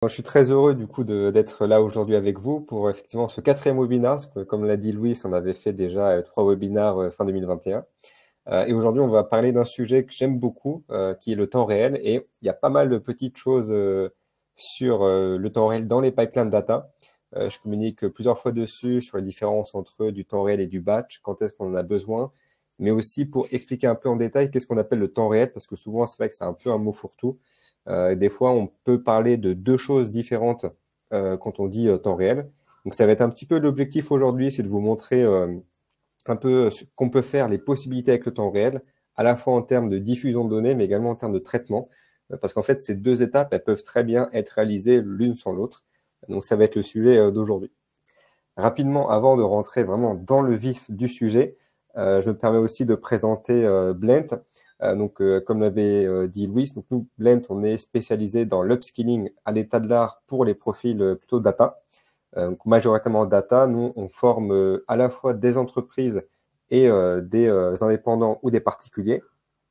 Moi, je suis très heureux du coup d'être là aujourd'hui avec vous pour effectivement ce quatrième webinaire, parce que comme l'a dit Louis, on avait fait déjà 3 webinaires fin 2021. Et aujourd'hui, on va parler d'un sujet que j'aime beaucoup, qui est le temps réel. Et il y a pas mal de petites choses sur le temps réel dans les pipelines data. Je communique plusieurs fois dessus sur les différences entre du temps réel et du batch, quand est-ce qu'on en a besoin, mais aussi pour expliquer un peu en détail qu'est-ce qu'on appelle le temps réel, parce que souvent, c'est vrai que c'est un peu un mot fourre-tout. Des fois, on peut parler de deux choses différentes quand on dit temps réel. Donc, ça va être un petit peu l'objectif aujourd'hui, c'est de vous montrer un peu ce qu'on peut faire, les possibilités avec le temps réel, à la fois en termes de diffusion de données, mais également en termes de traitement. Parce qu'en fait, ces deux étapes, elles peuvent très bien être réalisées l'une sans l'autre. Donc, ça va être le sujet d'aujourd'hui. Rapidement, avant de rentrer vraiment dans le vif du sujet, je me permets aussi de présenter Blent. Comme l'avait dit Louis, donc nous, Blent, on est spécialisé dans l'upskilling à l'état de l'art pour les profils plutôt data. Donc majoritairement data, nous, on forme à la fois des entreprises et des indépendants ou des particuliers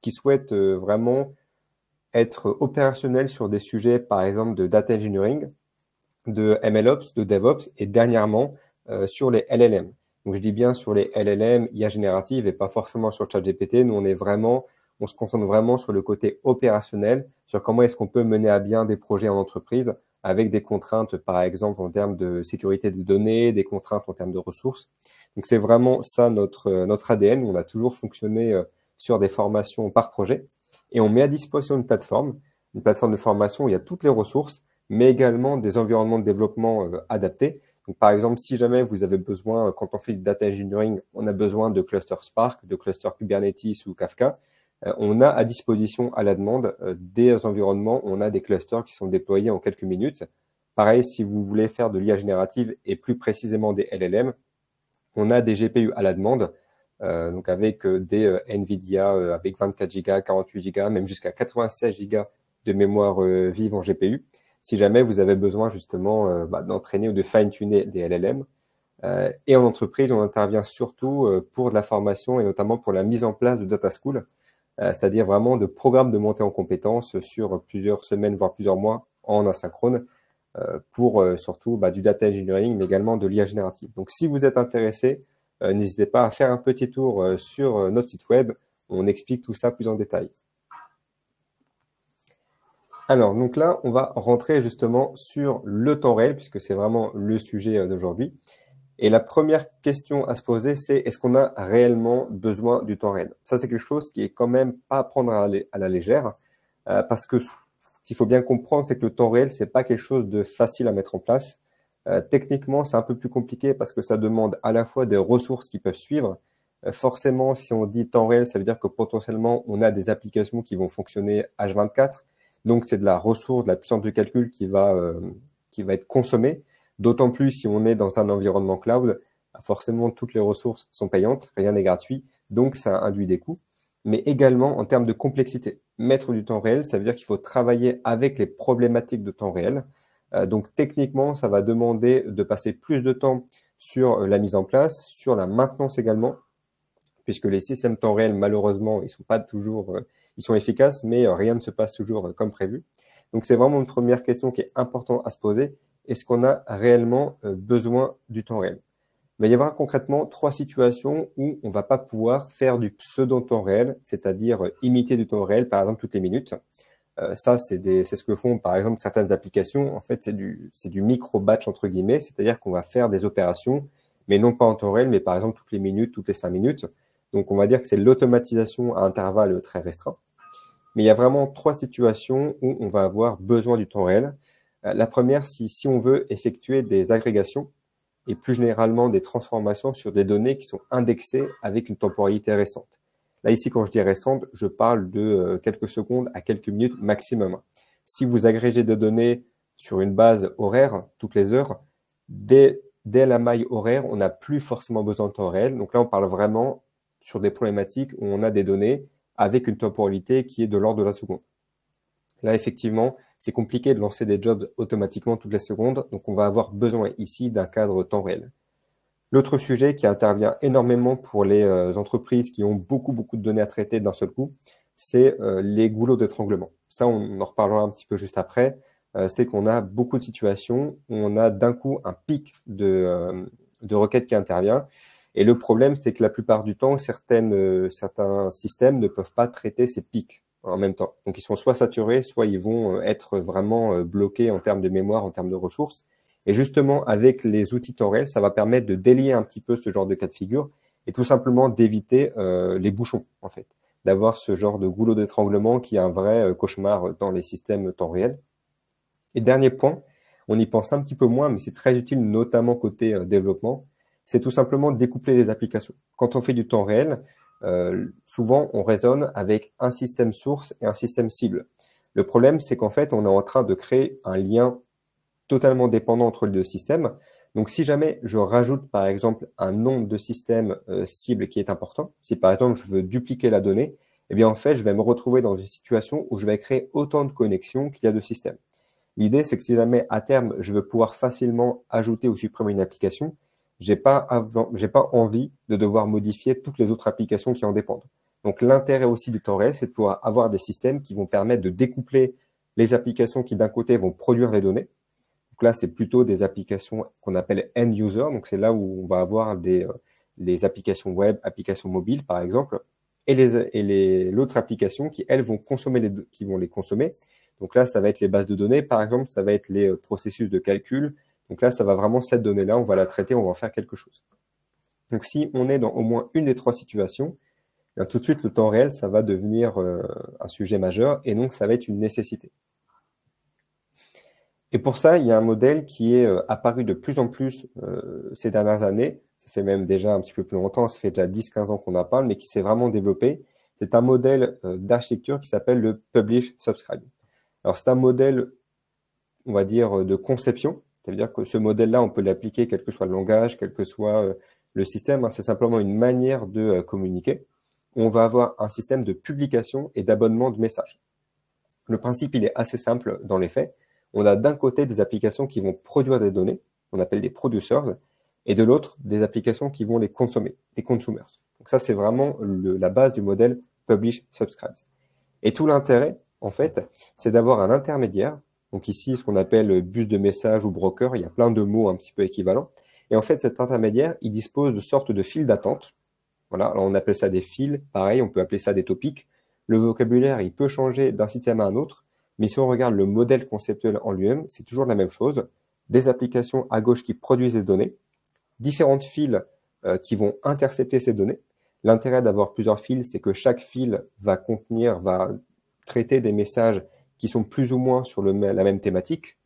qui souhaitent vraiment être opérationnels sur des sujets, par exemple, de data engineering, de MLOps, de DevOps et dernièrement sur les LLM. Donc je dis bien sur les LLM, IA générative et pas forcément sur ChatGPT. Nous, on se concentre vraiment sur le côté opérationnel, sur comment est-ce qu'on peut mener à bien des projets en entreprise avec des contraintes, par exemple, en termes de sécurité des données, des contraintes en termes de ressources. Donc c'est vraiment ça notre ADN. On a toujours fonctionné sur des formations par projet et on met à disposition une plateforme de formation où il y a toutes les ressources, mais également des environnements de développement adaptés. Donc, par exemple, si jamais vous avez besoin, quand on fait du data engineering, on a besoin de clusters Spark, de clusters Kubernetes ou Kafka, on a à disposition à la demande des environnements, on a des clusters qui sont déployés en quelques minutes. Pareil, si vous voulez faire de l'IA générative et plus précisément des LLM, on a des GPU à la demande, donc avec des NVIDIA avec 24 Go, 48 Go, même jusqu'à 96 Go de mémoire vive en GPU, si jamais vous avez besoin justement d'entraîner ou de fine-tuner des LLM. Et en entreprise, on intervient surtout pour de la formation et notamment pour la mise en place de data school, c'est-à-dire vraiment de programmes de montée en compétences sur plusieurs semaines, voire plusieurs mois en asynchrone, pour surtout du data engineering, mais également de l'IA générative. Donc, si vous êtes intéressé, n'hésitez pas à faire un petit tour sur notre site web. On explique tout ça plus en détail. Alors, donc là, on va rentrer justement sur le temps réel, puisque c'est vraiment le sujet d'aujourd'hui. Et la première question à se poser, c'est est-ce qu'on a réellement besoin du temps réel? Ça, c'est quelque chose qui est quand même pas à prendre à la légère, parce que ce qu'il faut bien comprendre, c'est que le temps réel, c'est pas quelque chose de facile à mettre en place. Techniquement, c'est un peu plus compliqué parce que ça demande à la fois des ressources qui peuvent suivre. Forcément, si on dit temps réel, ça veut dire que potentiellement, on a des applications qui vont fonctionner H24. Donc, c'est de la ressource, de la puissance de calcul qui va être consommée. D'autant plus si on est dans un environnement cloud, forcément, toutes les ressources sont payantes, rien n'est gratuit, donc ça induit des coûts. Mais également en termes de complexité. Mettre du temps réel, ça veut dire qu'il faut travailler avec les problématiques de temps réel. Donc techniquement, ça va demander de passer plus de temps sur la mise en place, sur la maintenance également, puisque les systèmes temps réel, malheureusement, ils sont pas toujours, ils sont efficaces, mais rien ne se passe toujours comme prévu. Donc c'est vraiment une première question qui est importante à se poser. Est-ce qu'on a réellement besoin du temps réel? Il va y avoir concrètement 3 situations où on va pas pouvoir faire du pseudo-temps réel, c'est-à-dire imiter du temps réel, par exemple, toutes les minutes. Ça, c'est ce que font, par exemple, certaines applications. En fait, c'est du micro-batch, entre guillemets, c'est-à-dire qu'on va faire des opérations, mais non pas en temps réel, mais par exemple, toutes les minutes, toutes les 5 minutes. Donc, on va dire que c'est l'automatisation à intervalles très restreints. Mais il y a vraiment 3 situations où on va avoir besoin du temps réel. La première, si on veut effectuer des agrégations et plus généralement des transformations sur des données qui sont indexées avec une temporalité récente. Là, ici, quand je dis récente, je parle de quelques secondes à quelques minutes maximum. Si vous agrégez des données sur une base horaire toutes les heures, dès la maille horaire, on n'a plus forcément besoin de temps réel. Donc là, on parle vraiment sur des problématiques où on a des données avec une temporalité qui est de l'ordre de la seconde. Là, effectivement, c'est compliqué de lancer des jobs automatiquement toutes les secondes, donc on va avoir besoin ici d'un cadre temps réel. L'autre sujet qui intervient énormément pour les entreprises qui ont beaucoup de données à traiter d'un seul coup, c'est les goulots d'étranglement. Ça, on en reparlera un petit peu juste après. c'est qu'on a beaucoup de situations où on a d'un coup un pic de requêtes qui intervient. Et le problème, c'est que la plupart du temps, certains systèmes ne peuvent pas traiter ces pics en même temps. Donc, ils sont soit saturés, soit ils vont être vraiment bloqués en termes de mémoire, en termes de ressources. Et justement, avec les outils temps réel, ça va permettre de délier un petit peu ce genre de cas de figure et tout simplement d'éviter les bouchons, en fait. D'avoir ce genre de goulot d'étranglement qui est un vrai cauchemar dans les systèmes temps réel. Et dernier point, on y pense un petit peu moins, mais c'est très utile, notamment côté développement, c'est tout simplement de découpler les applications. Quand on fait du temps réel, souvent on raisonne avec un système source et un système cible. Le problème, c'est qu'en fait, on est en train de créer un lien totalement dépendant entre les deux systèmes. Donc, si jamais je rajoute, par exemple, un nombre de systèmes cibles qui est important, si par exemple je veux dupliquer la donnée, eh bien en fait, je vais me retrouver dans une situation où je vais créer autant de connexions qu'il y a de systèmes. L'idée, c'est que si jamais à terme, je veux pouvoir facilement ajouter ou supprimer une application, j'ai pas envie de devoir modifier toutes les autres applications qui en dépendent. Donc, l'intérêt aussi du temps réel, c'est de pouvoir avoir des systèmes qui vont permettre de découpler les applications qui, d'un côté, vont produire les données. Donc là, c'est plutôt des applications qu'on appelle end user. Donc, c'est là où on va avoir les applications web, applications mobiles, par exemple, et l'autre application qui, elles, qui vont les consommer. Donc là, ça va être les bases de données, par exemple, ça va être les processus de calcul. Donc là, ça va vraiment, cette donnée-là, on va la traiter, on va en faire quelque chose. Donc si on est dans au moins une des trois situations, bien, tout de suite, le temps réel, ça va devenir un sujet majeur et donc ça va être une nécessité. Et pour ça, il y a un modèle qui est apparu de plus en plus ces dernières années. Ça fait même déjà un petit peu plus longtemps, ça fait déjà 10-15 ans qu'on en parle, mais qui s'est vraiment développé. C'est un modèle d'architecture qui s'appelle le Publish Subscribe. Alors, c'est un modèle, on va dire, de conception. C'est-à-dire que ce modèle-là, on peut l'appliquer quel que soit le langage, quel que soit le système. Hein. C'est simplement une manière de communiquer. On va avoir un système de publication et d'abonnement de messages. Le principe, il est assez simple dans les faits. On a d'un côté des applications qui vont produire des données, on appelle des producers, et de l'autre, des applications qui vont les consommer, des consumers. Donc ça, c'est vraiment la base du modèle Publish Subscribe. Et tout l'intérêt, en fait, c'est d'avoir un intermédiaire. Donc ici, ce qu'on appelle bus de message ou broker, il y a plein de mots un petit peu équivalents. Et en fait, cet intermédiaire, il dispose de sortes de files d'attente. Voilà, alors on appelle ça des fils, pareil, on peut appeler ça des topics. Le vocabulaire, il peut changer d'un système à un autre, mais si on regarde le modèle conceptuel en lui-même, c'est toujours la même chose. Des applications à gauche qui produisent des données, différentes files qui vont intercepter ces données. L'intérêt d'avoir plusieurs fils, c'est que chaque fil va traiter des messages qui sont plus ou moins sur la même thématique.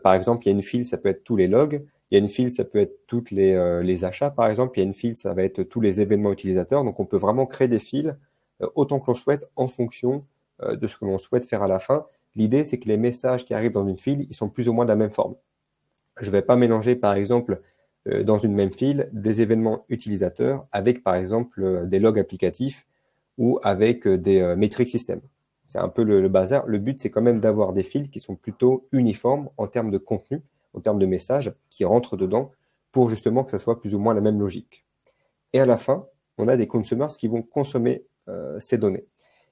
Par exemple, il y a une file, ça peut être tous les logs. Il y a une file, ça peut être tous les achats, par exemple. Il y a une file, ça va être tous les événements utilisateurs. Donc, on peut vraiment créer des fils autant que l'on souhaite en fonction de ce que l'on souhaite faire à la fin. L'idée, c'est que les messages qui arrivent dans une file, ils sont plus ou moins de la même forme. Je ne vais pas mélanger, par exemple, dans une même file, des événements utilisateurs avec, par exemple, des logs applicatifs ou avec des métriques système. C'est un peu le bazar. Le but, c'est quand même d'avoir des fils qui sont plutôt uniformes en termes de contenu, en termes de messages qui rentrent dedans pour justement que ça soit plus ou moins la même logique. Et à la fin, on a des consumers qui vont consommer ces données.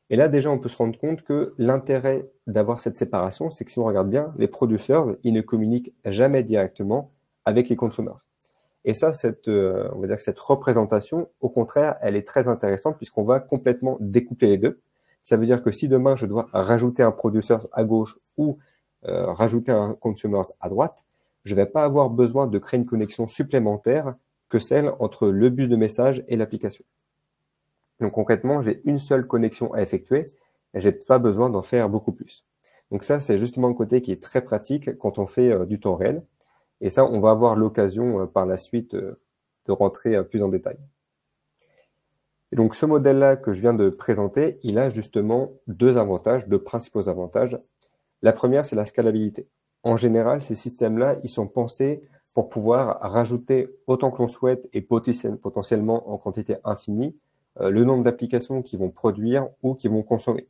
Et là, déjà, on peut se rendre compte que l'intérêt d'avoir cette séparation, c'est que si on regarde bien, les producers, ils ne communiquent jamais directement avec les consommateurs. Et ça, on va dire que cette représentation, au contraire, elle est très intéressante puisqu'on va complètement découpler les deux. Ça veut dire que si demain, je dois rajouter un producer à gauche ou rajouter un consumer à droite, je ne vais pas avoir besoin de créer une connexion supplémentaire que celle entre le bus de message et l'application. Donc concrètement, j'ai une seule connexion à effectuer et j'ai pas besoin d'en faire beaucoup plus. Donc ça, c'est justement un côté qui est très pratique quand on fait du temps réel. Et ça, on va avoir l'occasion par la suite de rentrer plus en détail. Et donc ce modèle-là que je viens de présenter, il a justement deux principaux avantages. La première, c'est la scalabilité. En général, ces systèmes-là, ils sont pensés pour pouvoir rajouter autant que l'on souhaite et potentiellement en quantité infinie le nombre d'applications qui vont produire ou qui vont consommer.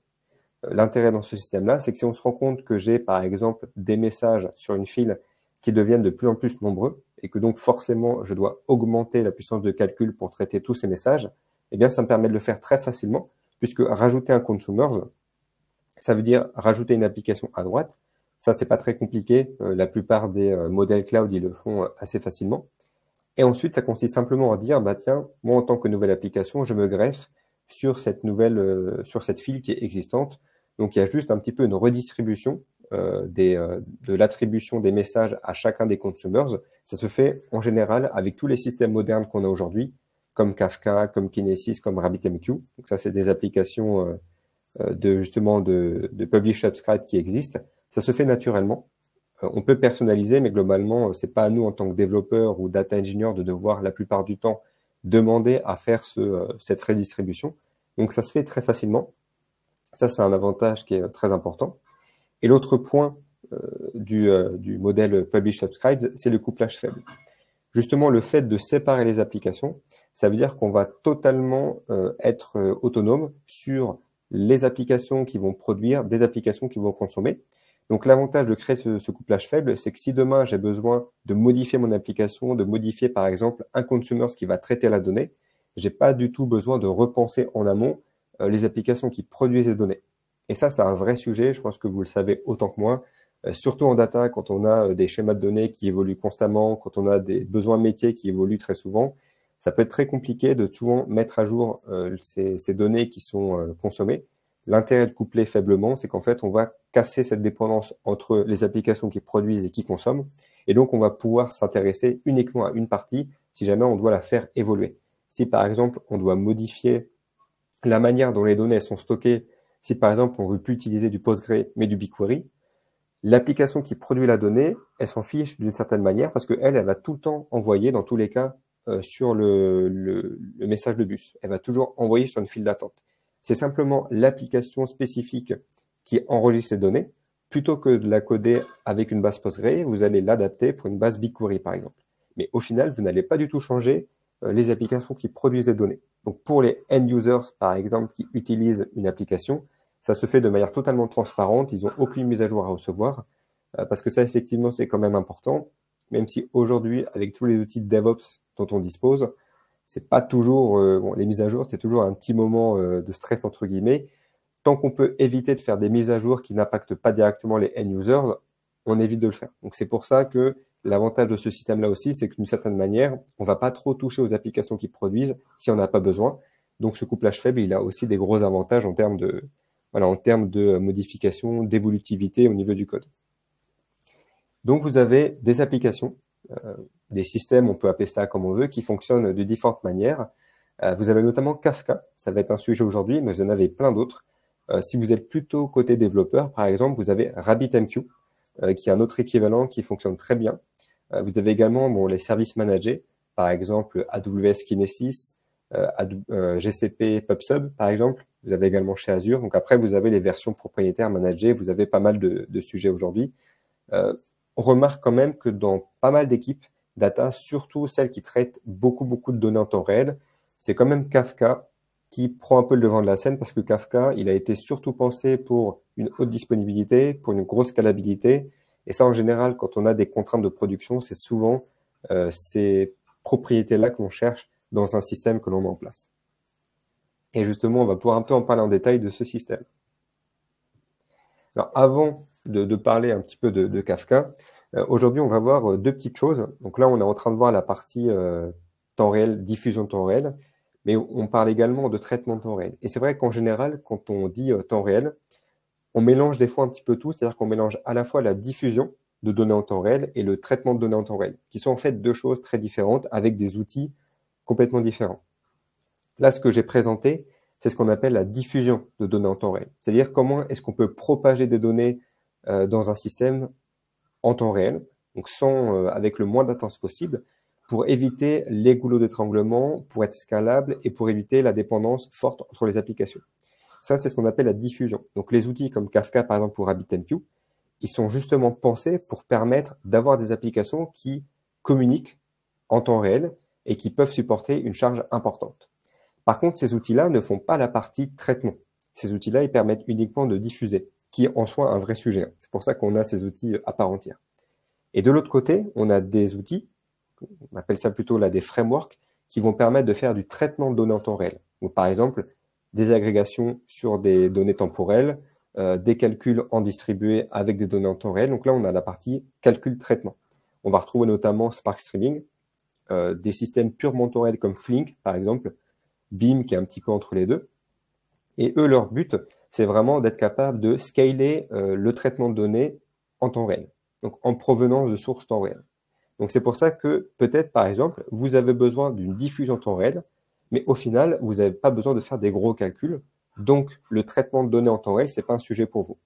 L'intérêt dans ce système-là, c'est que si on se rend compte que j'ai, par exemple, des messages sur une file qui deviennent de plus en plus nombreux et que donc forcément, je dois augmenter la puissance de calcul pour traiter tous ces messages, eh bien, ça me permet de le faire très facilement puisque rajouter un consumer, ça veut dire rajouter une application à droite Ça, c'est pas très compliqué. La plupart des modèles cloud, ils le font assez facilement. Et ensuite, ça consiste simplement à dire, bah tiens, moi en tant que nouvelle application, je me greffe sur cette sur cette file qui est existante. Donc il y a juste un petit peu une redistribution de l'attribution des messages à chacun des consumers. Ça se fait en général avec tous les systèmes modernes qu'on a aujourd'hui, comme Kafka, comme Kinesis, comme RabbitMQ. Donc ça, c'est des applications justement de Publish Subscribe qui existent. Ça se fait naturellement. On peut personnaliser, mais globalement, c'est pas à nous en tant que développeurs ou data engineer de devoir la plupart du temps demander à faire cette redistribution. Donc ça se fait très facilement. Ça, c'est un avantage qui est très important. Et l'autre point du modèle Publish Subscribe, c'est le couplage faible. Justement, le fait de séparer les applications, ça veut dire qu'on va totalement être autonome sur les applications qui vont produire, des applications qui vont consommer. Donc l'avantage de créer ce couplage faible, c'est que si demain j'ai besoin de modifier mon application, de modifier par exemple un consumer qui va traiter la donnée, j'ai pas du tout besoin de repenser en amont les applications qui produisent les données. Et ça, c'est un vrai sujet, je pense que vous le savez autant que moi, surtout en data, quand on a des schémas de données qui évoluent constamment, quand on a des besoins métiers qui évoluent très souvent, ça peut être très compliqué de souvent mettre à jour ces données qui sont consommées. L'intérêt de coupler faiblement, c'est qu'en fait, on va casser cette dépendance entre les applications qui produisent et qui consomment. Et donc, on va pouvoir s'intéresser uniquement à une partie si jamais on doit la faire évoluer. Si par exemple, on doit modifier la manière dont les données sont stockées, si par exemple, on veut plus utiliser du Postgre mais du BigQuery, l'application qui produit la donnée, elle s'en fiche d'une certaine manière parce qu'elle, elle va tout le temps envoyer, dans tous les cas, sur le message de bus. Elle va toujours envoyer sur une file d'attente. C'est simplement l'application spécifique qui enregistre ces données. Plutôt que de la coder avec une base Postgre, vous allez l'adapter pour une base BigQuery, par exemple. Mais au final, vous n'allez pas du tout changer les applications qui produisent les données. Donc pour les end users, par exemple, qui utilisent une application, ça se fait de manière totalement transparente. Ils n'ont aucune mise à jour à recevoir parce que ça, effectivement, c'est quand même important. Même si aujourd'hui, avec tous les outils de DevOps dont on dispose, c'est pas toujours bon, les mises à jour, c'est toujours un petit moment de stress entre guillemets. Tant qu'on peut éviter de faire des mises à jour qui n'impactent pas directement les end users, on évite de le faire. Donc c'est pour ça que l'avantage de ce système-là aussi, c'est que d'une certaine manière, on va pas trop toucher aux applications qui produisent si on n'a pas besoin. Donc ce couplage faible, il a aussi des gros avantages en termes de modification, d'évolutivité au niveau du code. Donc vous avez des applications, des systèmes, on peut appeler ça comme on veut, qui fonctionnent de différentes manières. Vous avez notamment Kafka, ça va être un sujet aujourd'hui, mais vous en avez plein d'autres. Si vous êtes plutôt côté développeur, par exemple, vous avez RabbitMQ, qui est un autre équivalent qui fonctionne très bien. Vous avez également les services managés, par exemple AWS Kinesis, GCP PubSub, par exemple. Vous avez également chez Azure. Donc après, vous avez les versions propriétaires managées. Vous avez pas mal de sujets aujourd'hui. On remarque quand même que dans pas mal d'équipes data, surtout celles qui traitent beaucoup de données en temps réel, c'est quand même Kafka qui prend un peu le devant de la scène parce que Kafka, il a été surtout pensé pour une haute disponibilité, pour une grosse scalabilité. Et ça, en général, quand on a des contraintes de production, c'est souvent ces propriétés-là que l'on cherche dans un système que l'on met en place. Et justement, on va pouvoir un peu en parler en détail de ce système. Alors, avant de parler un petit peu de Kafka, aujourd'hui, on va voir deux petites choses. Donc là, on est en train de voir la partie temps réel, diffusion temps réel, mais on parle également de traitement de temps réel. Et c'est vrai qu'en général, quand on dit temps réel, on mélange des fois un petit peu tout, c'est-à-dire qu'on mélange à la fois la diffusion de données en temps réel et le traitement de données en temps réel, qui sont en fait deux choses très différentes avec des outils complètement différents. Là, ce que j'ai présenté, c'est ce qu'on appelle la diffusion de données en temps réel. C'est-à-dire comment est-ce qu'on peut propager des données dans un système en temps réel, donc avec le moins de latence possible, pour éviter les goulots d'étranglement, pour être scalable et pour éviter la dépendance forte entre les applications. Ça, c'est ce qu'on appelle la diffusion. Donc les outils comme Kafka, par exemple, pour RabbitMQ, ils sont justement pensés pour permettre d'avoir des applications qui communiquent en temps réel et qui peuvent supporter une charge importante. Par contre, ces outils-là ne font pas la partie traitement. Ces outils-là, ils permettent uniquement de diffuser, qui est en soi un vrai sujet. C'est pour ça qu'on a ces outils à part entière. Et de l'autre côté, on a des outils, on appelle ça plutôt là des frameworks, qui vont permettre de faire du traitement de données en temps réel. Donc, par exemple, des agrégations sur des données temporelles, des calculs en distribué avec des données en temps réel. Donc là, on a la partie calcul-traitement. On va retrouver notamment Spark Streaming, des systèmes purement temps réel comme Flink, par exemple, Beam qui est un petit peu entre les deux. Et eux, leur but, c'est vraiment d'être capable de scaler le traitement de données en temps réel, donc en provenance de sources temps réel. Donc c'est pour ça que peut-être, par exemple, vous avez besoin d'une diffusion en temps réel, mais au final, vous n'avez pas besoin de faire des gros calculs. Donc le traitement de données en temps réel, c'est pas un sujet pour vous.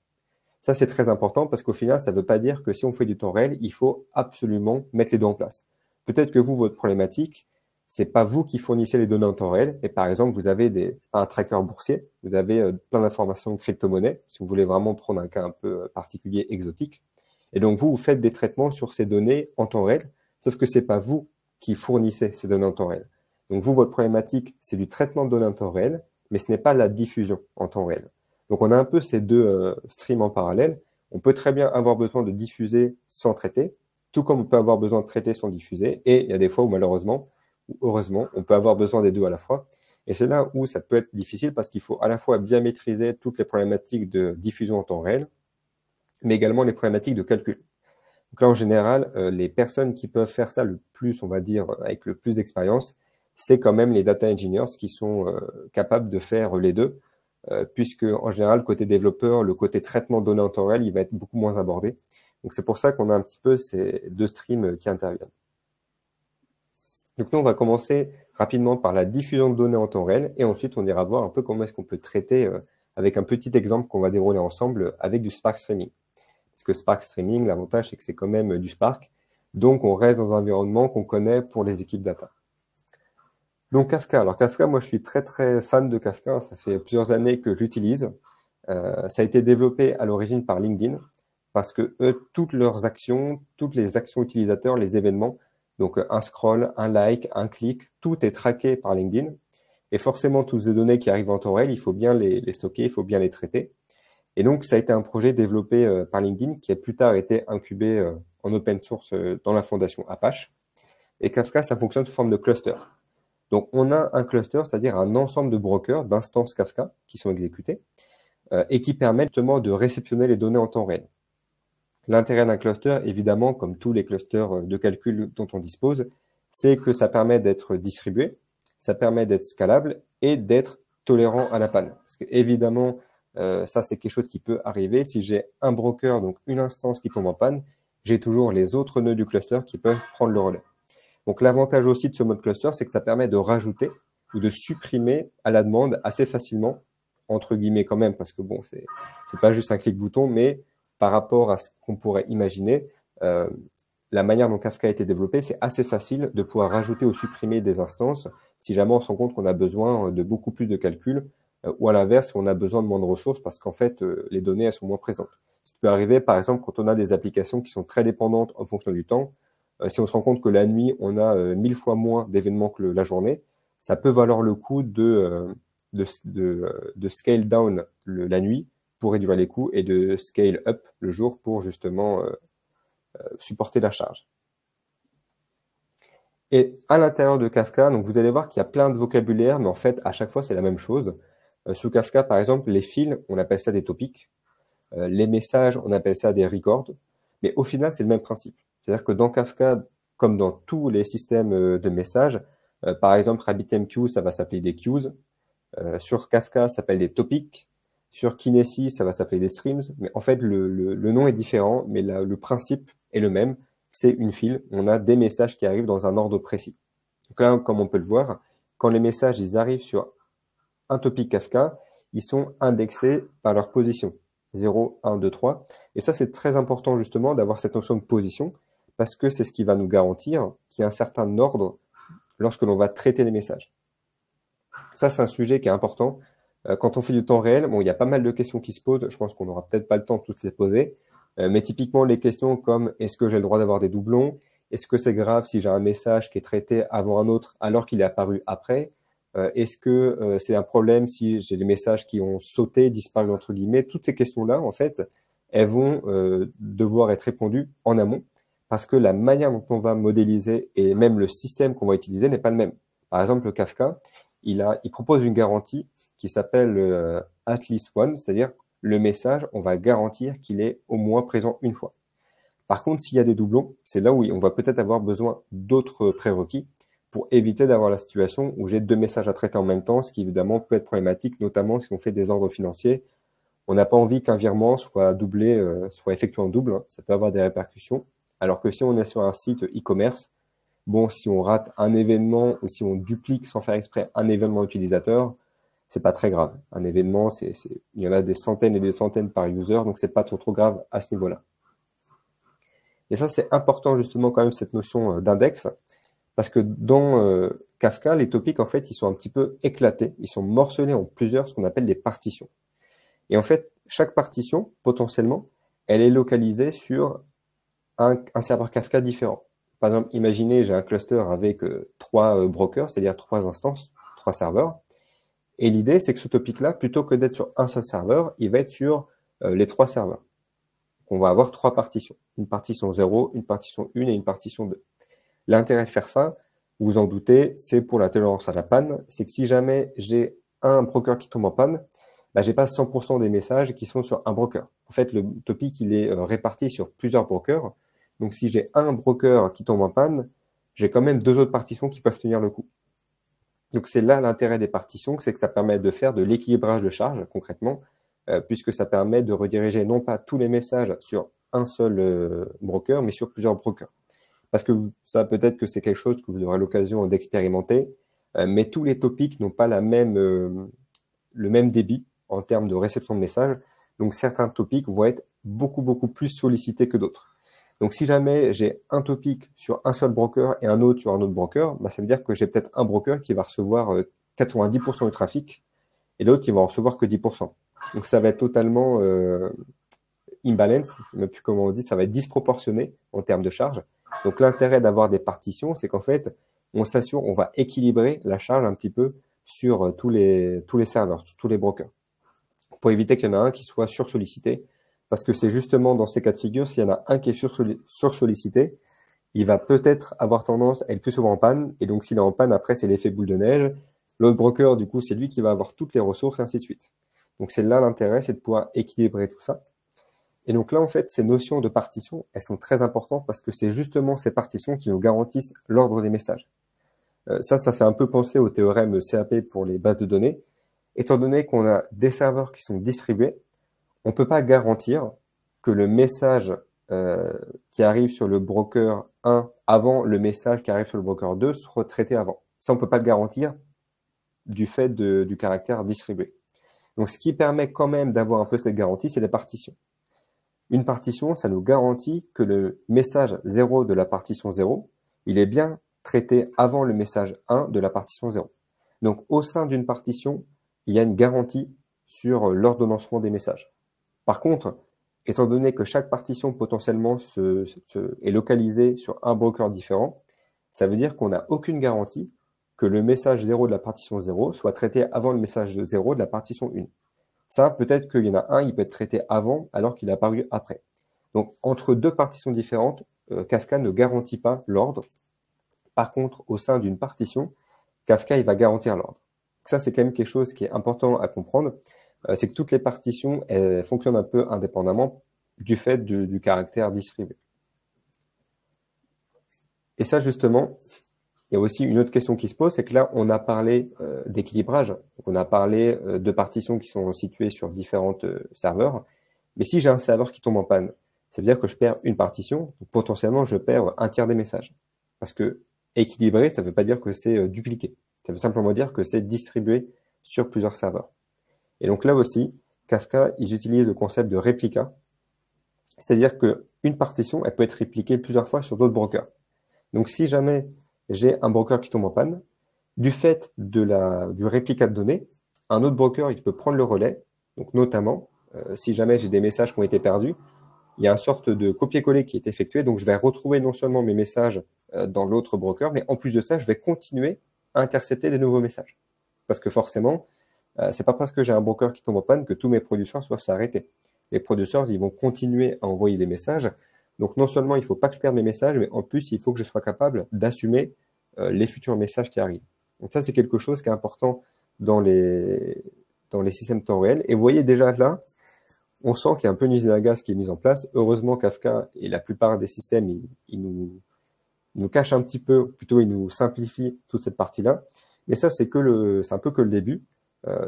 Ça, c'est très important parce qu'au final, ça ne veut pas dire que si on fait du temps réel, il faut absolument mettre les deux en place. Peut-être que vous, votre problématique, c'est pas vous qui fournissez les données en temps réel, et par exemple, vous avez un tracker boursier, vous avez plein d'informations de crypto-monnaie, si vous voulez vraiment prendre un cas un peu particulier, exotique. Et donc, vous faites des traitements sur ces données en temps réel, sauf que c'est pas vous qui fournissez ces données en temps réel. Donc, vous, votre problématique, c'est du traitement de données en temps réel, mais ce n'est pas la diffusion en temps réel. Donc, on a un peu ces deux streams en parallèle. On peut très bien avoir besoin de diffuser sans traiter, tout comme on peut avoir besoin de traiter sans diffuser. Et il y a des fois où malheureusement, ou heureusement, on peut avoir besoin des deux à la fois. Et c'est là où ça peut être difficile parce qu'il faut à la fois bien maîtriser toutes les problématiques de diffusion en temps réel, mais également les problématiques de calcul. Donc là, en général, les personnes qui peuvent faire ça le plus, on va dire, avec le plus d'expérience, c'est quand même les data engineers qui sont capables de faire les deux, puisque en général, côté développeur, le côté traitement de données en temps réel, il va être beaucoup moins abordé. Donc c'est pour ça qu'on a un petit peu ces deux streams qui interviennent. Donc nous, on va commencer rapidement par la diffusion de données en temps réel, et ensuite on ira voir un peu comment est-ce qu'on peut traiter avec un petit exemple qu'on va dérouler ensemble avec du Spark Streaming. Parce que Spark Streaming, l'avantage, c'est que c'est quand même du Spark. Donc, on reste dans un environnement qu'on connaît pour les équipes data. Donc, Kafka. Alors, Kafka, moi, je suis très, très fan de Kafka. Ça fait plusieurs années que j'utilise. Ça a été développé à l'origine par LinkedIn parce que eux, toutes leurs actions, toutes les actions utilisateurs, les événements, donc un scroll, un like, un clic, tout est traqué par LinkedIn. Et forcément, toutes ces données qui arrivent en temps réel, il faut bien les stocker, il faut bien les traiter. Et donc, ça a été un projet développé par LinkedIn qui a plus tard été incubé en open source dans la fondation Apache. Et Kafka, ça fonctionne sous forme de cluster. Donc, on a un cluster, c'est-à-dire un ensemble de brokers, d'instances Kafka qui sont exécutées et qui permettent justement de réceptionner les données en temps réel. L'intérêt d'un cluster, évidemment, comme tous les clusters de calcul dont on dispose, c'est que ça permet d'être distribué, ça permet d'être scalable et d'être tolérant à la panne. Parce que, évidemment, ça, c'est quelque chose qui peut arriver. Si j'ai un broker, donc une instance qui tombe en panne, j'ai toujours les autres nœuds du cluster qui peuvent prendre le relais. Donc, l'avantage aussi de ce mode cluster, c'est que ça permet de rajouter ou de supprimer à la demande assez facilement, entre guillemets quand même, parce que bon, c'est pas juste un clic-bouton, mais par rapport à ce qu'on pourrait imaginer, la manière dont Kafka a été développé, c'est assez facile de pouvoir rajouter ou supprimer des instances si jamais on se rend compte qu'on a besoin de beaucoup plus de calculs ou à l'inverse, on a besoin de moins de ressources parce qu'en fait, les données, elles sont moins présentes. Ce qui peut arriver, par exemple, quand on a des applications qui sont très dépendantes en fonction du temps, si on se rend compte que la nuit, on a 1000 fois moins d'événements que la journée, ça peut valoir le coup de scale down la nuit pour réduire les coûts et de scale up le jour pour justement supporter la charge. Et à l'intérieur de Kafka, donc vous allez voir qu'il y a plein de vocabulaire, mais en fait, à chaque fois, c'est la même chose. Sous Kafka, par exemple, les fils, on appelle ça des topics. Les messages, on appelle ça des records. Mais au final, c'est le même principe. C'est-à-dire que dans Kafka, comme dans tous les systèmes de messages, par exemple, RabbitMQ, ça va s'appeler des queues. Sur Kafka, ça s'appelle des topics. Sur Kinesis, ça va s'appeler des streams. Mais en fait, le nom est différent, mais le principe est le même. C'est une file. On a des messages qui arrivent dans un ordre précis. Donc là, comme on peut le voir, quand les messages ils arrivent sur un topic Kafka, ils sont indexés par leur position. 0, 1, 2, 3. Et ça, c'est très important justement d'avoir cette notion de position parce que c'est ce qui va nous garantir qu'il y a un certain ordre lorsque l'on va traiter les messages. Ça, c'est un sujet qui est important. Quand on fait du temps réel, bon, il y a pas mal de questions qui se posent. Je pense qu'on n'aura peut-être pas le temps de toutes les poser. Mais typiquement, les questions comme est-ce que j'ai le droit d'avoir des doublons? Est-ce que c'est grave si j'ai un message qui est traité avant un autre alors qu'il est apparu après? Est-ce que c'est un problème si j'ai des messages qui ont sauté, disparu entre guillemets? Toutes ces questions-là, en fait, elles vont devoir être répondues en amont parce que la manière dont on va modéliser et même le système qu'on va utiliser n'est pas le même. Par exemple, le Kafka, il propose une garantie qui s'appelle at least one, c'est-à-dire le message, on va garantir qu'il est au moins présent une fois. Par contre, s'il y a des doublons, c'est là où on va peut-être avoir besoin d'autres prérequis pour éviter d'avoir la situation où j'ai deux messages à traiter en même temps, ce qui évidemment peut être problématique, notamment si on fait des ordres financiers. On n'a pas envie qu'un virement soit doublé, soit effectué en double, hein. Ça peut avoir des répercussions. Alors que si on est sur un site e-commerce, bon, si on rate un événement ou si on duplique sans faire exprès un événement utilisateur, c'est pas très grave. Un événement, il y en a des centaines et des centaines par user, donc c'est pas trop grave à ce niveau-là. Et ça, c'est important justement quand même cette notion d'index, parce que dans Kafka, les topics, en fait, ils sont un petit peu éclatés, ils sont morcelés en plusieurs, ce qu'on appelle des partitions. Et en fait, chaque partition, potentiellement, elle est localisée sur un serveur Kafka différent. Par exemple, imaginez, j'ai un cluster avec trois brokers, c'est-à-dire trois instances, trois serveurs. Et l'idée, c'est que ce topic-là, plutôt que d'être sur un seul serveur, il va être sur les trois serveurs. Donc, on va avoir trois partitions. Une partition 0, une partition 1 et une partition 2. L'intérêt de faire ça, vous vous en doutez, c'est pour la tolérance à la panne. C'est que si jamais j'ai un broker qui tombe en panne, bah, j'ai pas 100% des messages qui sont sur un broker. En fait, le topic, il est réparti sur plusieurs brokers. Donc, si j'ai un broker qui tombe en panne, j'ai quand même deux autres partitions qui peuvent tenir le coup. Donc, c'est là l'intérêt des partitions, c'est que ça permet de faire de l'équilibrage de charge, concrètement, puisque ça permet de rediriger non pas tous les messages sur un seul broker, mais sur plusieurs brokers. Parce que ça, peut-être que c'est quelque chose que vous aurez l'occasion d'expérimenter, mais tous les topics n'ont pas le même débit en termes de réception de messages. Donc, certains topics vont être beaucoup plus sollicités que d'autres. Donc, si jamais j'ai un topic sur un seul broker et un autre sur un autre broker, bah, ça veut dire que j'ai peut-être un broker qui va recevoir 90% du trafic et l'autre qui va en recevoir que 10%. Donc, ça va être totalement imbalance, je ne sais même plus comment on dit, ça va être disproportionné en termes de charge. Donc, l'intérêt d'avoir des partitions, c'est qu'en fait, on s'assure, on va équilibrer la charge un petit peu sur tous les serveurs, sur tous les brokers, pour éviter qu'il y en a un qui soit sursollicité. Parce que c'est justement dans ces cas de figure, s'il y en a un qui est sursollicité, il va peut-être avoir tendance à être plus souvent en panne. Et donc, s'il est en panne, après, c'est l'effet boule de neige. L'autre broker, du coup, c'est lui qui va avoir toutes les ressources, et ainsi de suite. Donc, c'est là l'intérêt, c'est de pouvoir équilibrer tout ça. Et donc là, en fait, ces notions de partition, elles sont très importantes parce que c'est justement ces partitions qui nous garantissent l'ordre des messages. Ça fait un peu penser au théorème CAP pour les bases de données. Étant donné qu'on a des serveurs qui sont distribués, on ne peut pas garantir que le message qui arrive sur le broker 1 avant le message qui arrive sur le broker 2 soit traité avant. Ça, on ne peut pas le garantir du fait du caractère distribué. Donc, ce qui permet quand même d'avoir un peu cette garantie, c'est les partitions. Une partition, ça nous garantit que le message 0 de la partition 0, il est bien traité avant le message 1 de la partition 0. Donc, au sein d'une partition, il y a une garantie sur l'ordonnancement des messages. Par contre, étant donné que chaque partition potentiellement est localisée sur un broker différent, ça veut dire qu'on n'a aucune garantie que le message 0 de la partition 0 soit traité avant le message 0 de la partition 1. Ça, peut-être qu'il y en a un, il peut être traité avant alors qu'il est apparu après. Donc, entre deux partitions différentes, Kafka ne garantit pas l'ordre. Par contre, au sein d'une partition, Kafka, il va garantir l'ordre. Ça, c'est quand même quelque chose qui est important à comprendre. C'est que toutes les partitions elles fonctionnent un peu indépendamment du fait du caractère distribué. Et ça, justement, il y a aussi une autre question qui se pose, c'est que là, on a parlé d'équilibrage. On a parlé de partitions qui sont situées sur différents serveurs. Mais si j'ai un serveur qui tombe en panne, ça veut dire que je perds une partition. Donc potentiellement, je perds un tiers des messages. Parce que équilibré, ça ne veut pas dire que c'est dupliqué. Ça veut simplement dire que c'est distribué sur plusieurs serveurs. Et donc là aussi, Kafka, ils utilisent le concept de réplica. C'est-à-dire qu'une partition, elle peut être répliquée plusieurs fois sur d'autres brokers. Donc si jamais j'ai un broker qui tombe en panne, du fait du réplica de données, un autre broker, il peut prendre le relais. Donc notamment, si jamais j'ai des messages qui ont été perdus, il y a une sorte de copier-coller qui est effectué. Donc je vais retrouver non seulement mes messages dans l'autre broker, mais en plus de ça, je vais continuer à intercepter des nouveaux messages. Parce que forcément, c'est pas parce que j'ai un broker qui tombe en panne que tous mes producers doivent s'arrêter. Les producers, ils vont continuer à envoyer des messages. Donc, non seulement il ne faut pas que je perde mes messages, mais en plus, il faut que je sois capable d'assumer les futurs messages qui arrivent. Donc, ça, c'est quelque chose qui est important dans les systèmes temps réel. Et vous voyez déjà là, on sent qu'il y a un peu une usine à gaz qui est mise en place. Heureusement, Kafka et la plupart des systèmes, ils nous cachent un petit peu, plutôt ils nous simplifient toute cette partie-là. Mais ça, c'est un peu que le début.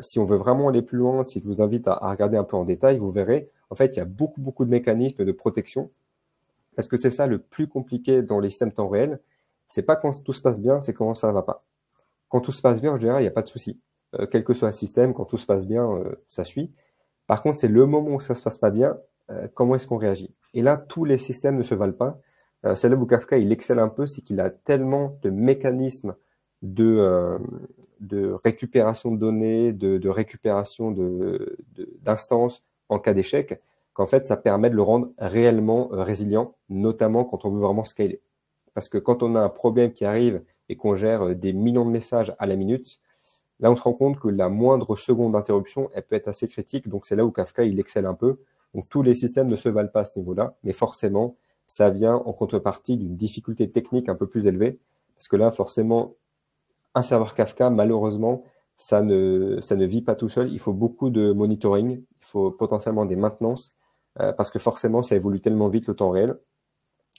Si on veut vraiment aller plus loin, si je vous invite à regarder un peu en détail, vous verrez, en fait, il y a beaucoup de mécanismes de protection. Parce que c'est ça le plus compliqué dans les systèmes temps réel. C'est pas quand tout se passe bien, c'est quand ça va pas. Quand tout se passe bien, en général, il n'y a pas de souci. Quel que soit le système, quand tout se passe bien, ça suit. Par contre, c'est le moment où ça se passe pas bien, comment est-ce qu'on réagit? Et là, tous les systèmes ne se valent pas. C'est là où Kafka, il excelle un peu, c'est qu'il a tellement de mécanismes de, de récupération de données, de récupération d'instances en cas d'échec, qu'en fait, ça permet de le rendre réellement résilient, notamment quand on veut vraiment scaler. Parce que quand on a un problème qui arrive et qu'on gère des millions de messages à la minute, là, on se rend compte que la moindre seconde d'interruption, elle peut être assez critique. Donc, c'est là où Kafka, il excelle un peu. Donc, tous les systèmes ne se valent pas à ce niveau-là, mais forcément, ça vient en contrepartie d'une difficulté technique un peu plus élevée. Parce que là, forcément, un serveur Kafka, malheureusement, ça ne vit pas tout seul. Il faut beaucoup de monitoring, il faut potentiellement des maintenances, parce que forcément, ça évolue tellement vite le temps réel.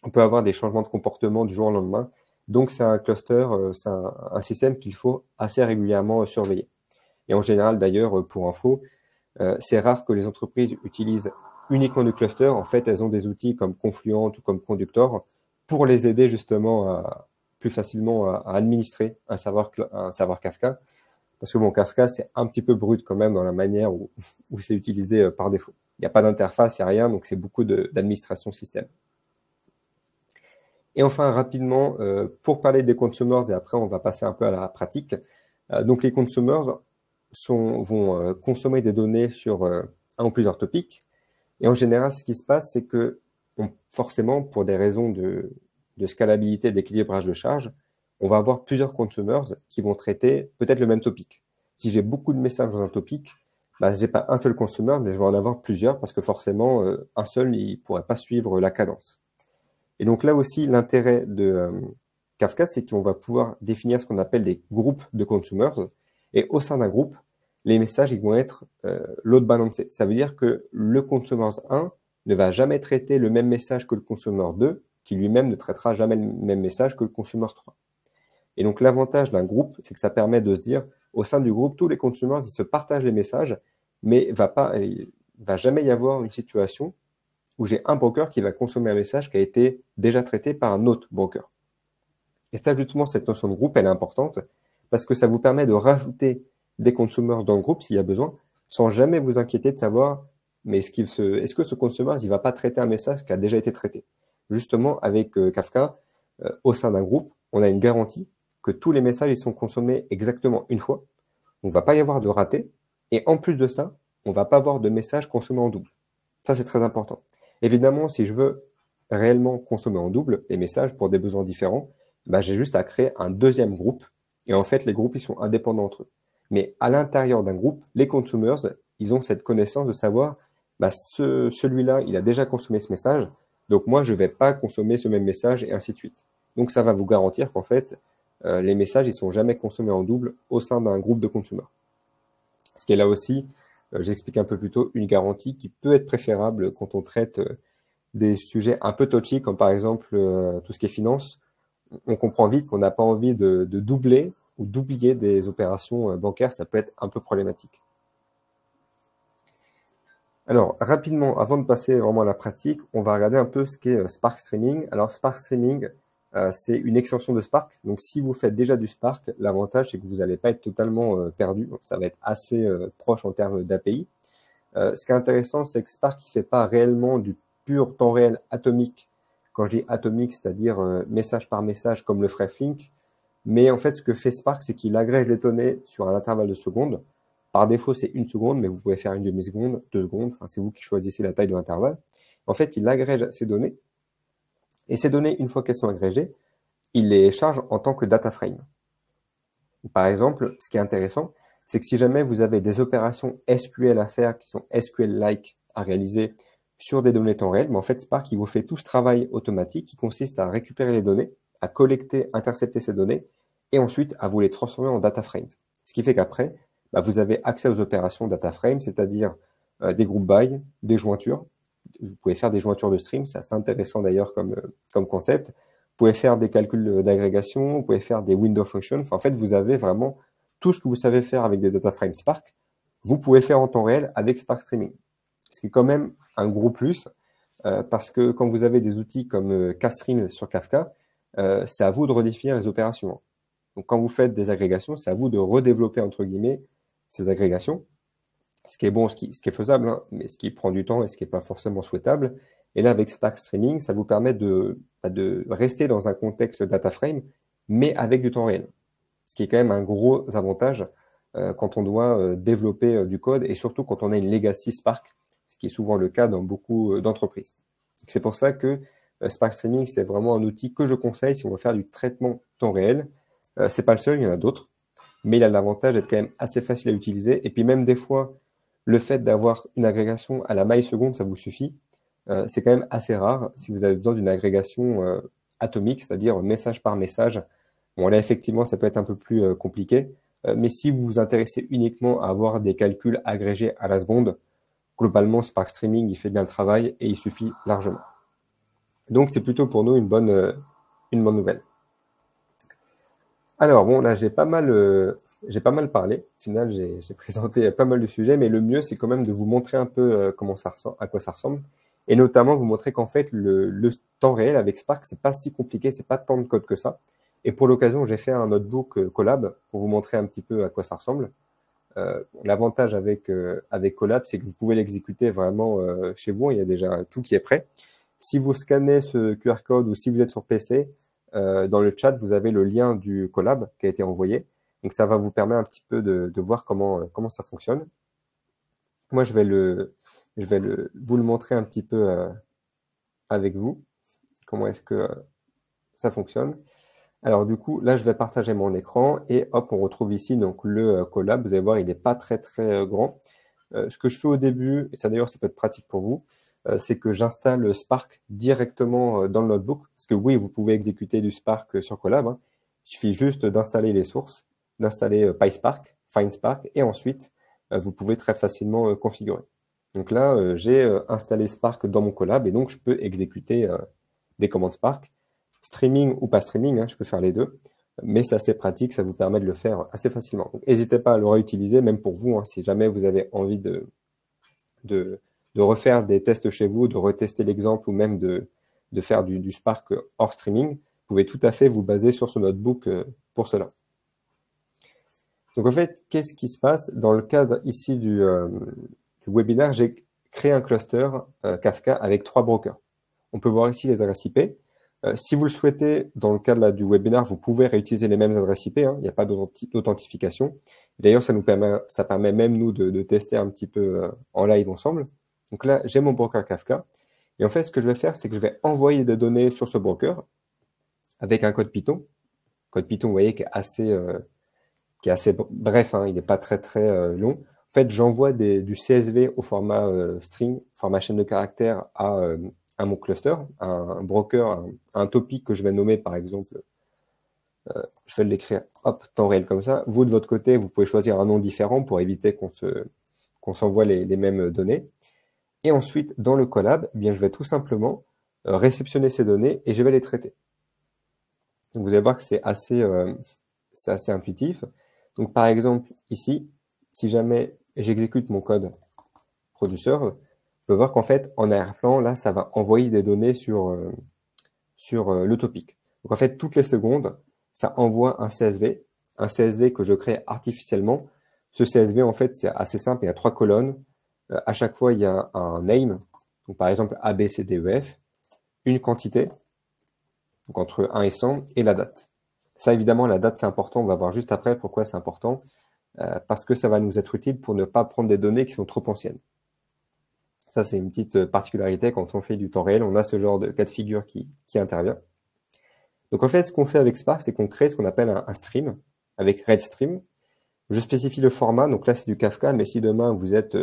On peut avoir des changements de comportement du jour au lendemain. Donc, c'est un cluster, c'est un système qu'il faut assez régulièrement surveiller. Et en général, d'ailleurs, pour info, c'est rare que les entreprises utilisent uniquement du cluster. En fait, elles ont des outils comme Confluent ou comme Conductor pour les aider justement plus facilement à administrer un serveur Kafka. Parce que bon, Kafka, c'est un petit peu brut quand même dans la manière où c'est utilisé par défaut. Il n'y a pas d'interface, il n'y a rien, donc c'est beaucoup d'administration système. Et enfin, rapidement, pour parler des consumers, et après on va passer un peu à la pratique. Donc les consumers vont consommer des données sur un ou plusieurs topics. Et en général, ce qui se passe, c'est que forcément, pour des raisons de scalabilité, d'équilibrage de charge, on va avoir plusieurs consumers qui vont traiter peut-être le même topic. Si j'ai beaucoup de messages dans un topic, bah, j'ai pas un seul consumer, mais je vais en avoir plusieurs parce que forcément, un seul, il pourrait pas suivre la cadence. Et donc là aussi, l'intérêt de Kafka, c'est qu'on va pouvoir définir ce qu'on appelle des groupes de consumers. Et au sein d'un groupe, les messages ils vont être load balancés. Ça veut dire que le consumer 1 ne va jamais traiter le même message que le consumer 2, qui lui-même ne traitera jamais le même message que le consumer 3. Et donc l'avantage d'un groupe, c'est que ça permet de se dire, au sein du groupe, tous les consumers ils se partagent les messages, mais il va jamais y avoir une situation où j'ai un broker qui va consommer un message qui a été déjà traité par un autre broker. Et ça, justement, cette notion de groupe, elle est importante parce que ça vous permet de rajouter des consommateurs dans le groupe s'il y a besoin, sans jamais vous inquiéter de savoir, mais est-ce que ce consumer, il va pas traiter un message qui a déjà été traité? Justement, avec Kafka, au sein d'un groupe, on a une garantie que tous les messages ils sont consommés exactement une fois. On ne va pas y avoir de raté. Et en plus de ça, on ne va pas avoir de messages consommés en double. Ça, c'est très important. Évidemment, si je veux réellement consommer en double les messages pour des besoins différents, bah, j'ai juste à créer un deuxième groupe. Et en fait, les groupes, ils sont indépendants entre eux. Mais à l'intérieur d'un groupe, les consumers, ils ont cette connaissance de savoir, bah, celui-là, il a déjà consommé ce message. Donc moi, je ne vais pas consommer ce même message et ainsi de suite. Donc ça va vous garantir qu'en fait, les messages, ils sont jamais consommés en double au sein d'un groupe de consommateurs. Ce qui est là aussi, j'explique un peu plus tôt, une garantie qui peut être préférable quand on traite des sujets un peu touchy, comme par exemple tout ce qui est finance. On comprend vite qu'on n'a pas envie de doubler ou d'oublier des opérations bancaires, ça peut être un peu problématique. Alors, rapidement, avant de passer vraiment à la pratique, on va regarder un peu ce qu'est Spark Streaming. Alors, Spark Streaming, c'est une extension de Spark. Donc, si vous faites déjà du Spark, l'avantage, c'est que vous n'allez pas être totalement perdu. Ça va être assez proche en termes d'API. Ce qui est intéressant, c'est que Spark ne fait pas réellement du pur temps réel atomique. Quand je dis atomique, c'est-à-dire message par message comme le ferait Flink. Mais en fait, ce que fait Spark, c'est qu'il agrège les données sur un intervalle de secondes. Par défaut, c'est 1 seconde, mais vous pouvez faire une demi-seconde, 2 secondes. Enfin, c'est vous qui choisissez la taille de l'intervalle. En fait, il agrège ces données. Et ces données, une fois qu'elles sont agrégées, il les charge en tant que data frame. Par exemple, ce qui est intéressant, c'est que si jamais vous avez des opérations SQL à faire qui sont SQL-like à réaliser sur des données temps réel, mais en fait, Spark, il vous fait tout ce travail automatique qui consiste à récupérer les données, à collecter, intercepter ces données, et ensuite à vous les transformer en data frames. Ce qui fait qu'après, bah, vous avez accès aux opérations data frame, c'est-à-dire des group by, des jointures. Vous pouvez faire des jointures de stream, c'est assez intéressant d'ailleurs comme concept. Vous pouvez faire des calculs d'agrégation, vous pouvez faire des window functions. Enfin, en fait, vous avez vraiment tout ce que vous savez faire avec des data frames Spark, vous pouvez faire en temps réel avec Spark Streaming. Ce qui est quand même un gros plus, parce que quand vous avez des outils comme Kstream sur Kafka, c'est à vous de redéfinir les opérations. Donc, quand vous faites des agrégations, c'est à vous de redévelopper, entre guillemets, ces agrégations. Ce qui est bon, ce qui est faisable, hein, mais ce qui prend du temps et ce qui n'est pas forcément souhaitable. Et là, avec Spark Streaming, ça vous permet de rester dans un contexte data frame, mais avec du temps réel. Ce qui est quand même un gros avantage quand on doit développer du code et surtout quand on a une legacy Spark, ce qui est souvent le cas dans beaucoup d'entreprises. C'est pour ça que Spark Streaming, c'est vraiment un outil que je conseille si on veut faire du traitement temps réel. C'est pas le seul, il y en a d'autres, mais il a l'avantage d'être quand même assez facile à utiliser. Et puis même des fois, le fait d'avoir une agrégation à la maille seconde, ça vous suffit. C'est quand même assez rare si vous avez besoin d'une agrégation atomique, c'est-à-dire message par message. Bon, là, effectivement, ça peut être un peu plus compliqué. Mais si vous vous intéressez uniquement à avoir des calculs agrégés à la seconde, globalement, Spark Streaming, il fait bien le travail et il suffit largement. Donc, c'est plutôt pour nous une bonne nouvelle. Alors, bon, là, j'ai pas mal parlé. Au final, j'ai présenté pas mal de sujets, mais le mieux, c'est quand même de vous montrer un peu à quoi ça ressemble. Et notamment, vous montrer qu'en fait, le temps réel avec Spark, c'est pas si compliqué, c'est pas tant de code que ça. Et pour l'occasion, j'ai fait un notebook Colab pour vous montrer un petit peu à quoi ça ressemble. L'avantage avec Colab, c'est que vous pouvez l'exécuter vraiment chez vous. Il y a déjà tout qui est prêt. Si vous scannez ce QR code ou si vous êtes sur PC, dans le chat, vous avez le lien du Colab qui a été envoyé. Donc, ça va vous permettre un petit peu de voir comment ça fonctionne. Moi, je vais vous le montrer un petit peu avec vous. Comment est-ce que ça fonctionne. Alors du coup, là, je vais partager mon écran et hop, on retrouve ici donc le Colab. Vous allez voir, il n'est pas très grand. Ce que je fais au début, et ça d'ailleurs, ça peut être pratique pour vous, c'est que j'installe Spark directement dans le notebook. Parce que oui, vous pouvez exécuter du Spark sur Colab. Hein. Il suffit juste d'installer les sources, d'installer PySpark, FindSpark, et ensuite, vous pouvez très facilement configurer. Donc là, j'ai installé Spark dans mon Colab et donc je peux exécuter des commandes Spark. Streaming ou pas streaming, hein, je peux faire les deux, mais c'est assez pratique, ça vous permet de le faire assez facilement. N'hésitez pas à le réutiliser, même pour vous, hein, si jamais vous avez envie de refaire des tests chez vous, de retester l'exemple ou même de faire du Spark hors streaming, vous pouvez tout à fait vous baser sur ce notebook pour cela. Donc en fait, qu'est-ce qui se passe? Dans le cadre ici du webinaire, j'ai créé un cluster Kafka avec 3 brokers. On peut voir ici les adresses IP. Si vous le souhaitez, dans le cadre du webinaire, vous pouvez réutiliser les mêmes adresses IP. Hein, il n'y a pas d'authentification. D'ailleurs, ça permet même nous de tester un petit peu en live ensemble. Donc là, j'ai mon broker Kafka. Et en fait, ce que je vais faire, c'est que je vais envoyer des données sur ce broker avec un code Python. Code Python, vous voyez, qui est assez bref. Hein, il n'est pas très long. En fait, j'envoie du CSV au format string, format chaîne de caractères à mon cluster, un broker, un topic que je vais nommer par exemple, je vais l'écrire, hop, temps réel comme ça. Vous, de votre côté, vous pouvez choisir un nom différent pour éviter qu'on s'envoie les mêmes données. Et ensuite, dans le Colab, eh bien, je vais tout simplement réceptionner ces données et je vais les traiter. Donc, vous allez voir que c'est assez intuitif. Donc, par exemple, ici, si jamais j'exécute mon code producer, on peut voir qu'en fait, en arrière-plan, là, ça va envoyer des données sur le topic. Donc en fait, toutes les secondes, ça envoie un CSV que je crée artificiellement. Ce CSV, en fait, c'est assez simple, il y a 3 colonnes. À chaque fois, il y a un name, donc par exemple A, B, C, D, E, F, une quantité, donc entre 1 et 100, et la date. Ça, évidemment, la date, c'est important, on va voir juste après pourquoi c'est important, parce que ça va nous être utile pour ne pas prendre des données qui sont trop anciennes. Ça, c'est une petite particularité. Quand on fait du temps réel, on a ce genre de cas de figure qui intervient. Donc, en fait, ce qu'on fait avec Spark, c'est qu'on crée ce qu'on appelle un stream avec RedStream. Je spécifie le format. Donc là, c'est du Kafka. Mais si demain, vous êtes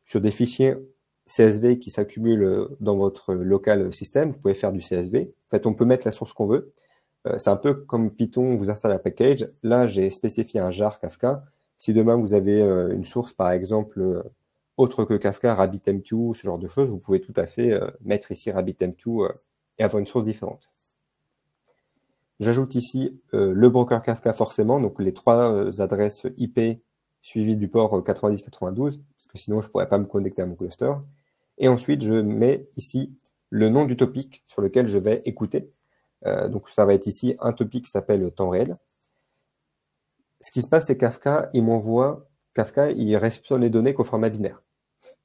sur des fichiers CSV qui s'accumulent dans votre local système, vous pouvez faire du CSV. En fait, on peut mettre la source qu'on veut. C'est un peu comme Python, vous installez un package. Là, j'ai spécifié un jar Kafka. Si demain, vous avez une source, par exemple, autre que Kafka, RabbitMQ, ce genre de choses, vous pouvez tout à fait mettre ici RabbitMQ et avoir une source différente. J'ajoute ici le broker Kafka forcément, donc les trois adresses IP suivies du port 90-92, parce que sinon je ne pourrais pas me connecter à mon cluster. Et ensuite, je mets ici le nom du topic sur lequel je vais écouter. Donc ça va être ici un topic qui s'appelle temps réel. Ce qui se passe, c'est Kafka, il réceptionne les données qu'au format binaire.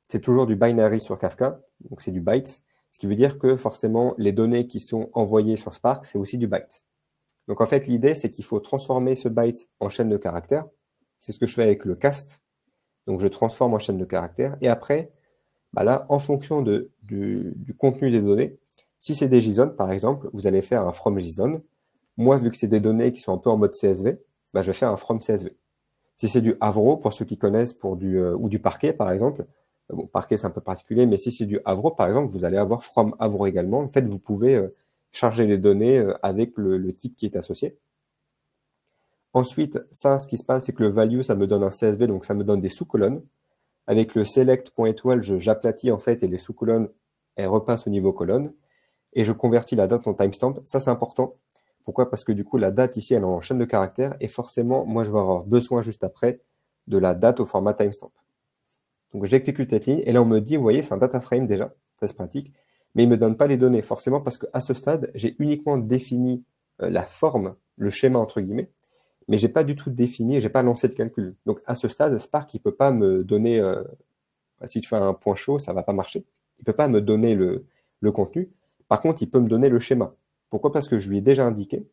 C'est toujours du binary sur Kafka, donc c'est du byte, ce qui veut dire que forcément, les données qui sont envoyées sur Spark, c'est aussi du byte. Donc en fait, l'idée, c'est qu'il faut transformer ce byte en chaîne de caractères. C'est ce que je fais avec le cast. Donc je transforme en chaîne de caractères. Et après, bah là, en fonction du contenu des données, si c'est des JSON, par exemple, vous allez faire un from JSON. Moi, vu que c'est des données qui sont un peu en mode CSV, bah, je vais faire un from CSV. Si c'est du Avro, pour ceux qui connaissent, ou du Parquet, par exemple, bon, Parquet, c'est un peu particulier, mais si c'est du Avro, par exemple, vous allez avoir from Avro également. En fait, vous pouvez charger les données avec le type qui est associé. Ensuite, ça, ce qui se passe, c'est que le value, ça me donne un CSV, donc ça me donne des sous-colonnes. Avec le select.étoile, j'aplatis en fait, et les sous-colonnes, elles repassent au niveau colonne. Et je convertis la date en timestamp. Ça, c'est important. Pourquoi? Parce que du coup, la date ici, elle est en chaîne de caractères. Et forcément, moi, je vais avoir besoin juste après de la date au format timestamp. Donc, j'exécute cette ligne. Et là, on me dit, vous voyez, c'est un data frame déjà. Ça, c'est pratique. Mais il ne me donne pas les données. Forcément, parce qu'à ce stade, j'ai uniquement défini la forme, le schéma, entre guillemets. Mais j'ai pas du tout défini, j'ai pas lancé de calcul. Donc, à ce stade, Spark, il peut pas me donner, si je fais un point chaud, ça va pas marcher. Il peut pas me donner le contenu. Par contre, il peut me donner le schéma. Pourquoi? Parce que je lui ai déjà indiqué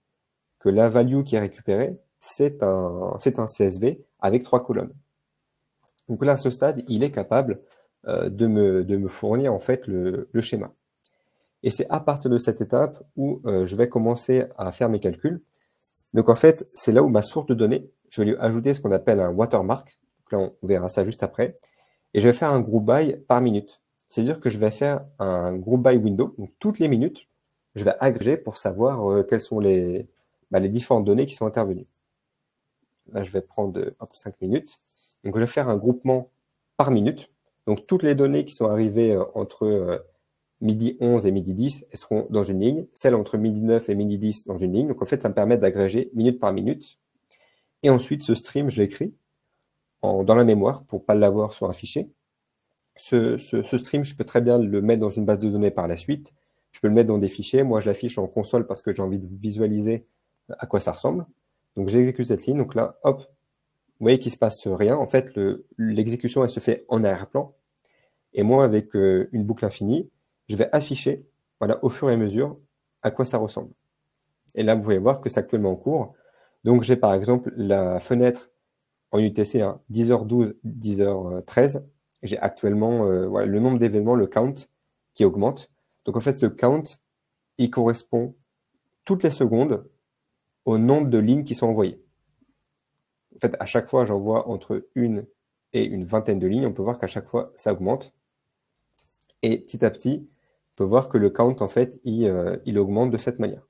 que la value qui est récupérée, c'est un CSV avec 3 colonnes. Donc là, à ce stade, il est capable de me fournir en fait le schéma. Et c'est à partir de cette étape où je vais commencer à faire mes calculs. Donc en fait, c'est là où ma source de données, je vais lui ajouter ce qu'on appelle un watermark. Donc là, on verra ça juste après. Et je vais faire un group by par minute. C'est-à-dire que je vais faire un group by window. Donc toutes les minutes, je vais agréger pour savoir quelles sont les différentes données qui sont intervenues. Là, je vais prendre 5 minutes. Donc je vais faire un groupement par minute. Donc toutes les données qui sont arrivées entre midi 11 et midi 10, elles seront dans une ligne. Celles entre midi 9 et midi 10 dans une ligne. Donc en fait, ça me permet d'agréger minute par minute. Et ensuite, ce stream, je l'écris dans la mémoire pour ne pas l'avoir sur un fichier. Ce stream, je peux très bien le mettre dans une base de données par la suite. Je peux le mettre dans des fichiers. Moi, je l'affiche en console parce que j'ai envie de visualiser à quoi ça ressemble. Donc, j'exécute cette ligne. Donc là, hop, vous voyez qu'il ne se passe rien. En fait, l'exécution, elle se fait en arrière-plan. Et moi, avec une boucle infinie, je vais afficher, voilà, au fur et à mesure, à quoi ça ressemble. Et là, vous pouvez voir que c'est actuellement en cours. Donc, j'ai par exemple la fenêtre en UTC, 10h12, 10h13. J'ai actuellement voilà, le nombre d'événements, le count, qui augmente. Donc, en fait, ce count, il correspond toutes les secondes au nombre de lignes qui sont envoyées. En fait, à chaque fois, j'envoie entre une et une vingtaine de lignes. On peut voir qu'à chaque fois, ça augmente. Et petit à petit, on peut voir que le count, en fait, il augmente de cette manière.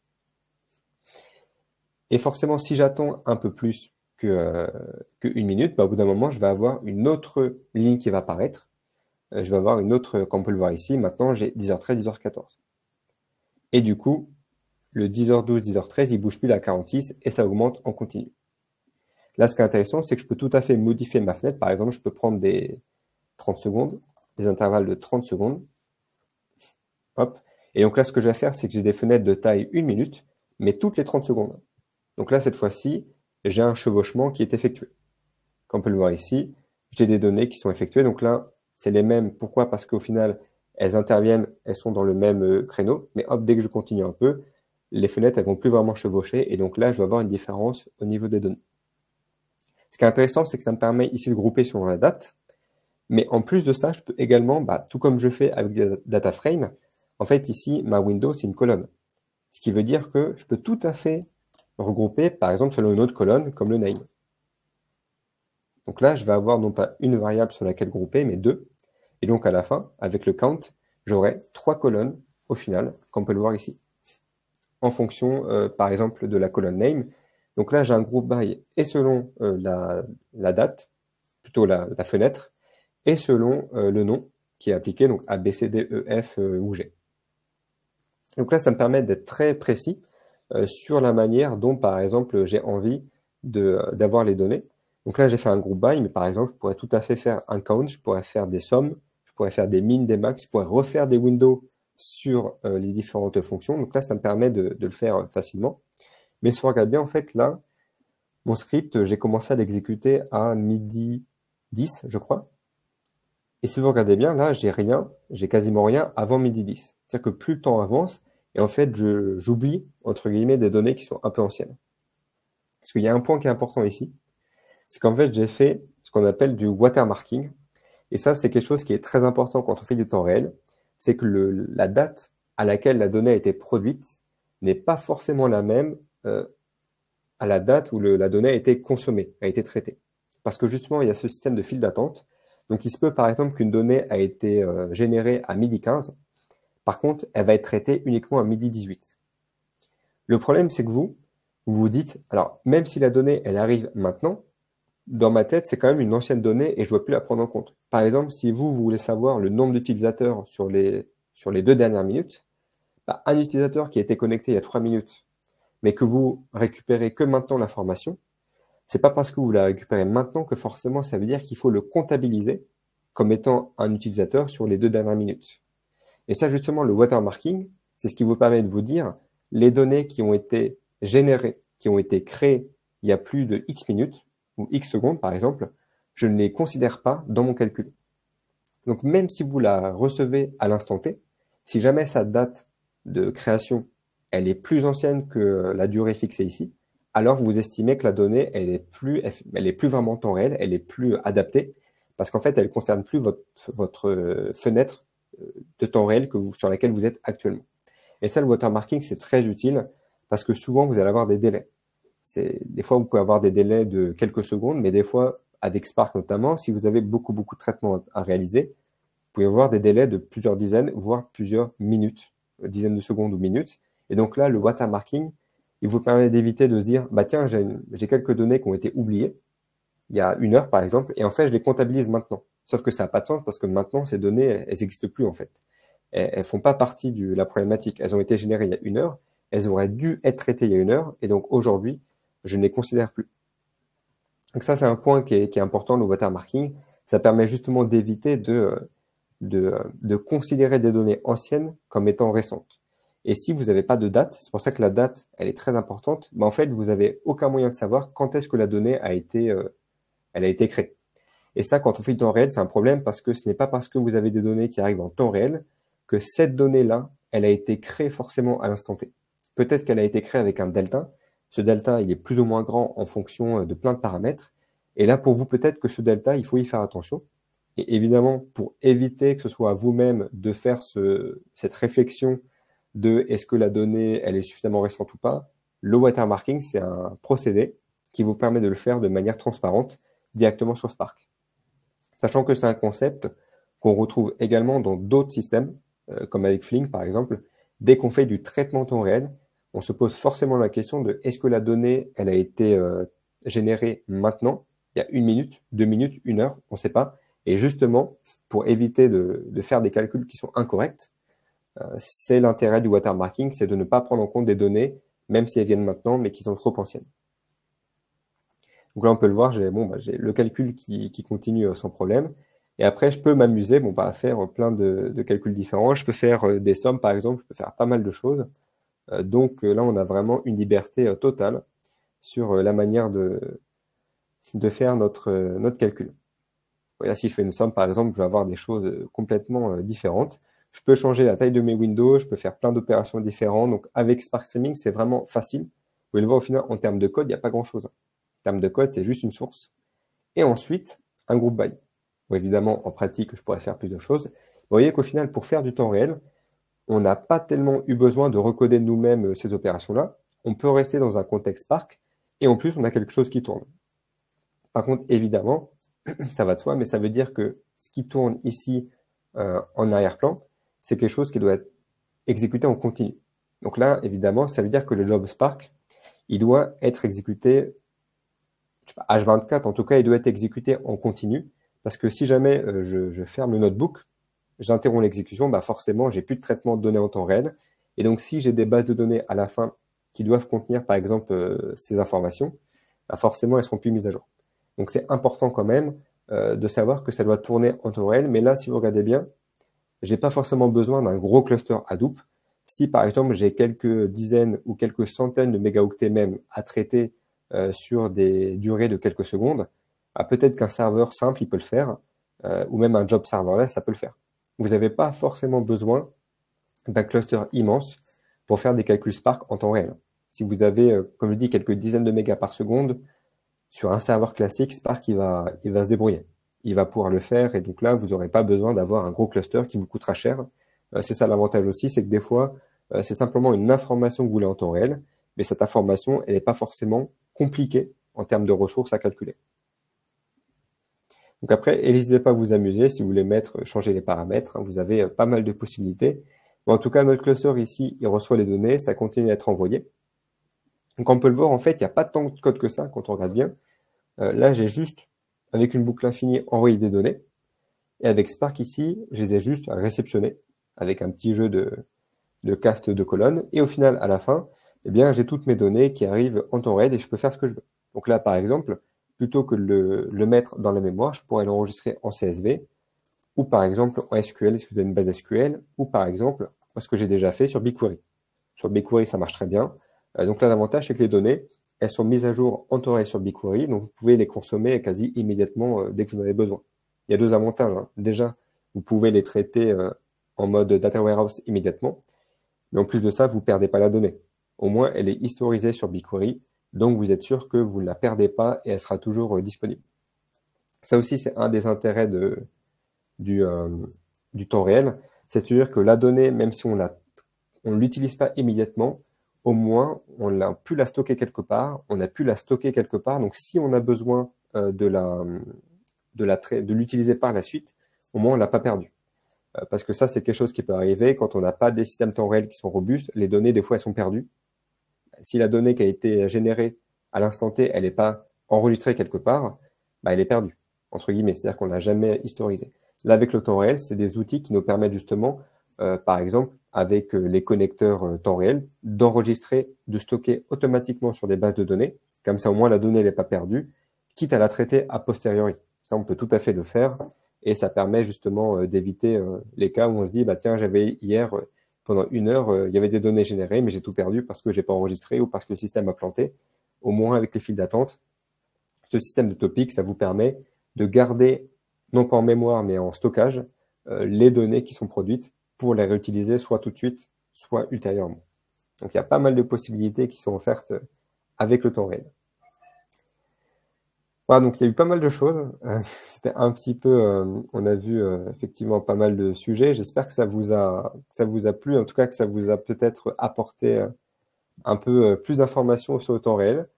Et forcément, si j'attends un peu plus qu'une minute, bah, au bout d'un moment, je vais avoir une autre ligne qui va apparaître. Je vais avoir une autre, comme on peut le voir ici. Maintenant, j'ai 10h13, 10h14. Et du coup, le 10h12, 10h13, il ne bouge plus la 46 et ça augmente en continu. Là, ce qui est intéressant, c'est que je peux tout à fait modifier ma fenêtre. Par exemple, je peux prendre des 30 secondes, des intervalles de 30 secondes. Hop. Et donc là, ce que je vais faire, c'est que j'ai des fenêtres de taille 1 minute, mais toutes les 30 secondes. Donc là, cette fois-ci, j'ai un chevauchement qui est effectué. Comme on peut le voir ici, j'ai des données qui sont effectuées. Donc là, c'est les mêmes. Pourquoi? Parce qu'au final, elles interviennent, elles sont dans le même créneau. Mais hop, dès que je continue un peu, les fenêtres, elles vont plus vraiment chevaucher. Et donc là, je vais avoir une différence au niveau des données. Ce qui est intéressant, c'est que ça me permet ici de grouper selon la date. Mais en plus de ça, je peux également, tout comme je fais avec data frame, en fait, ici, ma window, c'est une colonne. Ce qui veut dire que je peux tout à fait regrouper, par exemple, selon une autre colonne, comme le name. Donc là, je vais avoir non pas une variable sur laquelle grouper, mais deux. Et donc, à la fin, avec le count, j'aurai 3 colonnes au final, comme on peut le voir ici, en fonction, par exemple, de la colonne name. Donc là, j'ai un group by et selon la date, plutôt la fenêtre, et selon le nom qui est appliqué, donc A, B, C, D, E, F ou G. Donc là, ça me permet d'être très précis sur la manière dont, par exemple, j'ai envie d'avoir les données. Donc là, j'ai fait un groupe by, mais par exemple, je pourrais tout à fait faire un count, je pourrais faire des sommes, je pourrais faire des min, des max, je pourrais refaire des windows sur les différentes fonctions. Donc là, ça me permet de le faire facilement. Mais si on regarde bien, en fait, là, mon script, j'ai commencé à l'exécuter à midi 10, je crois. Et si vous regardez bien, là, j'ai quasiment rien avant midi 10. C'est-à-dire que plus le temps avance, et en fait, j'oublie, entre guillemets, des données qui sont un peu anciennes. Parce qu'il y a un point qui est important ici, c'est qu'en fait, j'ai fait ce qu'on appelle du watermarking. Et ça, c'est quelque chose qui est très important quand on fait du temps réel. C'est que la date à laquelle la donnée a été produite n'est pas forcément la même à la date où la donnée a été consommée, a été traitée. Parce que justement, il y a ce système de file d'attente. Donc, il se peut par exemple qu'une donnée a été générée à midi 15. Par contre, elle va être traitée uniquement à midi 18. Le problème, c'est que vous vous dites, alors, même si la donnée, elle arrive maintenant, dans ma tête, c'est quand même une ancienne donnée et je ne dois plus la prendre en compte. Par exemple, si vous voulez savoir le nombre d'utilisateurs sur les 2 dernières minutes, bah, un utilisateur qui a été connecté il y a 3 minutes, mais que vous récupérez que maintenant l'information, c'est pas parce que vous la récupérez maintenant que forcément ça veut dire qu'il faut le comptabiliser comme étant un utilisateur sur les 2 dernières minutes. Et ça, justement, le watermarking, c'est ce qui vous permet de vous dire les données qui ont été générées, qui ont été créées il y a plus de X minutes, ou X secondes par exemple, je ne les considère pas dans mon calcul. Donc même si vous la recevez à l'instant T, si jamais sa date de création, elle est plus ancienne que la durée fixée ici, alors vous estimez que la donnée, elle est plus vraiment temps réel, elle est plus adaptée, parce qu'en fait, elle ne concerne plus votre fenêtre de temps réel sur laquelle vous êtes actuellement. Et ça, le watermarking, c'est très utile, parce que souvent, vous allez avoir des délais. Des fois, vous pouvez avoir des délais de quelques secondes, mais des fois, avec Spark notamment, si vous avez beaucoup de traitements à réaliser, vous pouvez avoir des délais de plusieurs dizaines, voire plusieurs minutes, dizaines de secondes ou minutes. Et donc là, le watermarking, il vous permet d'éviter de se dire, bah tiens, j'ai quelques données qui ont été oubliées, il y a 1 heure par exemple, et en fait, je les comptabilise maintenant. Sauf que ça n'a pas de sens parce que maintenant, ces données, elles n'existent plus en fait. Elles font pas partie de la problématique. Elles ont été générées il y a 1 heure, elles auraient dû être traitées il y a 1 heure, et donc aujourd'hui, je ne les considère plus. Donc ça, c'est un point qui est important, le watermarking. Ça permet justement d'éviter de considérer des données anciennes comme étant récentes. Et si vous n'avez pas de date, c'est pour ça que la date, elle est très importante, mais en fait, vous n'avez aucun moyen de savoir quand est-ce que la donnée elle a été créée. Et ça, quand on fait du temps réel, c'est un problème parce que ce n'est pas parce que vous avez des données qui arrivent en temps réel que cette donnée-là, elle a été créée forcément à l'instant T. Peut-être qu'elle a été créée avec un delta. Ce delta, il est plus ou moins grand en fonction de plein de paramètres. Et là, pour vous, peut-être que ce delta, il faut y faire attention. Et évidemment, pour éviter que ce soit à vous-même de faire cette réflexion de est-ce que la donnée, elle est suffisamment récente ou pas, le watermarking, c'est un procédé qui vous permet de le faire de manière transparente directement sur Spark. Sachant que c'est un concept qu'on retrouve également dans d'autres systèmes, comme avec Flink par exemple. Dès qu'on fait du traitement temps réel, on se pose forcément la question de est-ce que la donnée, elle a été générée maintenant, il y a 1 minute, 2 minutes, 1 heure, on ne sait pas. Et justement, pour éviter de faire des calculs qui sont incorrects, c'est l'intérêt du watermarking, c'est de ne pas prendre en compte des données, même si elles viennent maintenant, mais qui sont trop anciennes. Donc là, on peut le voir, j'ai le calcul qui continue sans problème. Et après, je peux m'amuser à faire plein de calculs différents. Je peux faire des sommes, par exemple, je peux faire pas mal de choses. Donc là, on a vraiment une liberté totale sur la manière de faire notre calcul. Là, si je fais une somme, par exemple, je vais avoir des choses complètement différentes. Je peux changer la taille de mes windows, je peux faire plein d'opérations différentes. Donc avec Spark Streaming, c'est vraiment facile. Vous pouvez le voir au final, en termes de code, il n'y a pas grand-chose. En termes de code, c'est juste une source. Et ensuite, un groupe by. Bon, évidemment, en pratique, je pourrais faire plusieurs choses. Vous voyez qu'au final, pour faire du temps réel, on n'a pas tellement eu besoin de recoder nous-mêmes ces opérations-là. On peut rester dans un contexte Spark, et en plus, on a quelque chose qui tourne. Par contre, évidemment, ça va de soi, mais ça veut dire que ce qui tourne ici en arrière-plan, c'est quelque chose qui doit être exécuté en continu. Donc là, évidemment, ça veut dire que le job Spark, il doit être exécuté H24, en tout cas, il doit être exécuté en continu, Parce que si jamais je ferme le notebook, j'interromps l'exécution, bah forcément, j'ai plus de traitement de données en temps réel. Et donc, si j'ai des bases de données à la fin qui doivent contenir, par exemple, ces informations, bah forcément, elles seront plus mises à jour. Donc, c'est important quand même de savoir que ça doit tourner en temps réel. Mais là, si vous regardez bien, j'ai pas forcément besoin d'un gros cluster Hadoop. Si, par exemple, j'ai quelques dizaines ou quelques centaines de mégaoctets même à traiter sur des durées de quelques secondes, bah, peut-être qu'un serveur simple, il peut le faire, ou même un job serverless, ça peut le faire. Vous n'avez pas forcément besoin d'un cluster immense pour faire des calculs Spark en temps réel. Si vous avez, comme je dis, quelques dizaines de mégas par seconde, sur un serveur classique, Spark, il va se débrouiller. Il va pouvoir le faire, et donc là, vous n'aurez pas besoin d'avoir un gros cluster qui vous coûtera cher. C'est ça l'avantage aussi, c'est que des fois, c'est simplement une information que vous voulez en temps réel, mais cette information, elle n'est pas forcément compliquée en termes de ressources à calculer. Donc après, n'hésitez pas à vous amuser si vous voulez changer les paramètres, hein, vous avez pas mal de possibilités. Mais en tout cas, notre cluster ici, il reçoit les données, ça continue à être envoyé. Donc on peut le voir, en fait, il n'y a pas tant de code que ça quand on regarde bien. Là, j'ai juste, avec une boucle infinie, envoyé des données. Et avec Spark ici, je les ai juste réceptionnées avec un petit jeu de cast de colonnes. Et au final, à la fin, eh bien, j'ai toutes mes données qui arrivent en temps réel et je peux faire ce que je veux. Donc là, par exemple, plutôt que de le mettre dans la mémoire, je pourrais l'enregistrer en CSV ou par exemple en SQL si vous avez une base SQL ou par exemple, ce que j'ai déjà fait sur BigQuery. Sur BigQuery, ça marche très bien. Donc là, l'avantage, c'est que les données, elles sont mises à jour en temps réel sur BigQuery, donc vous pouvez les consommer quasi immédiatement dès que vous en avez besoin. Il y a deux avantages, hein. Déjà, vous pouvez les traiter en mode data warehouse immédiatement, mais en plus de ça, vous ne perdez pas la donnée. Au moins, elle est historisée sur BigQuery, donc vous êtes sûr que vous ne la perdez pas et elle sera toujours disponible. Ça aussi, c'est un des intérêts du, euh, du temps réel, c'est-à-dire que la donnée, même si on ne l'utilise pas immédiatement, au moins on a pu la stocker quelque part, on a pu la stocker quelque part. Donc si on a besoin de l'utiliser par la suite, au moins on l'a pas perdu. Parce que ça, c'est quelque chose qui peut arriver quand on n'a pas des systèmes temps réel qui sont robustes. Les données, des fois, elles sont perdues. Si la donnée qui a été générée à l'instant T, elle n'est pas enregistrée quelque part, bah, elle est perdue, entre guillemets. C'est-à-dire qu'on l'a jamais historisée. Là, avec le temps réel, c'est des outils qui nous permettent justement, par exemple, avec les connecteurs temps réel, d'enregistrer, de stocker automatiquement sur des bases de données. Comme ça, au moins, la donnée n'est pas perdue, quitte à la traiter a posteriori. Ça, on peut tout à fait le faire. Et ça permet justement d'éviter les cas où on se dit, bah tiens, j'avais hier, pendant une heure, il y avait des données générées, mais j'ai tout perdu parce que j'ai pas enregistré ou parce que le système a planté. Au moins, avec les files d'attente, ce système de topics, ça vous permet de garder, non pas en mémoire, mais en stockage, les données qui sont produites pour les réutiliser soit tout de suite, soit ultérieurement. Donc, il y a pas mal de possibilités qui sont offertes avec le temps réel. Voilà, donc il y a eu pas mal de choses. C'était un petit peu, on a vu effectivement pas mal de sujets. J'espère que ça vous a plu, en tout cas que ça vous a peut-être apporté un peu plus d'informations sur le temps réel.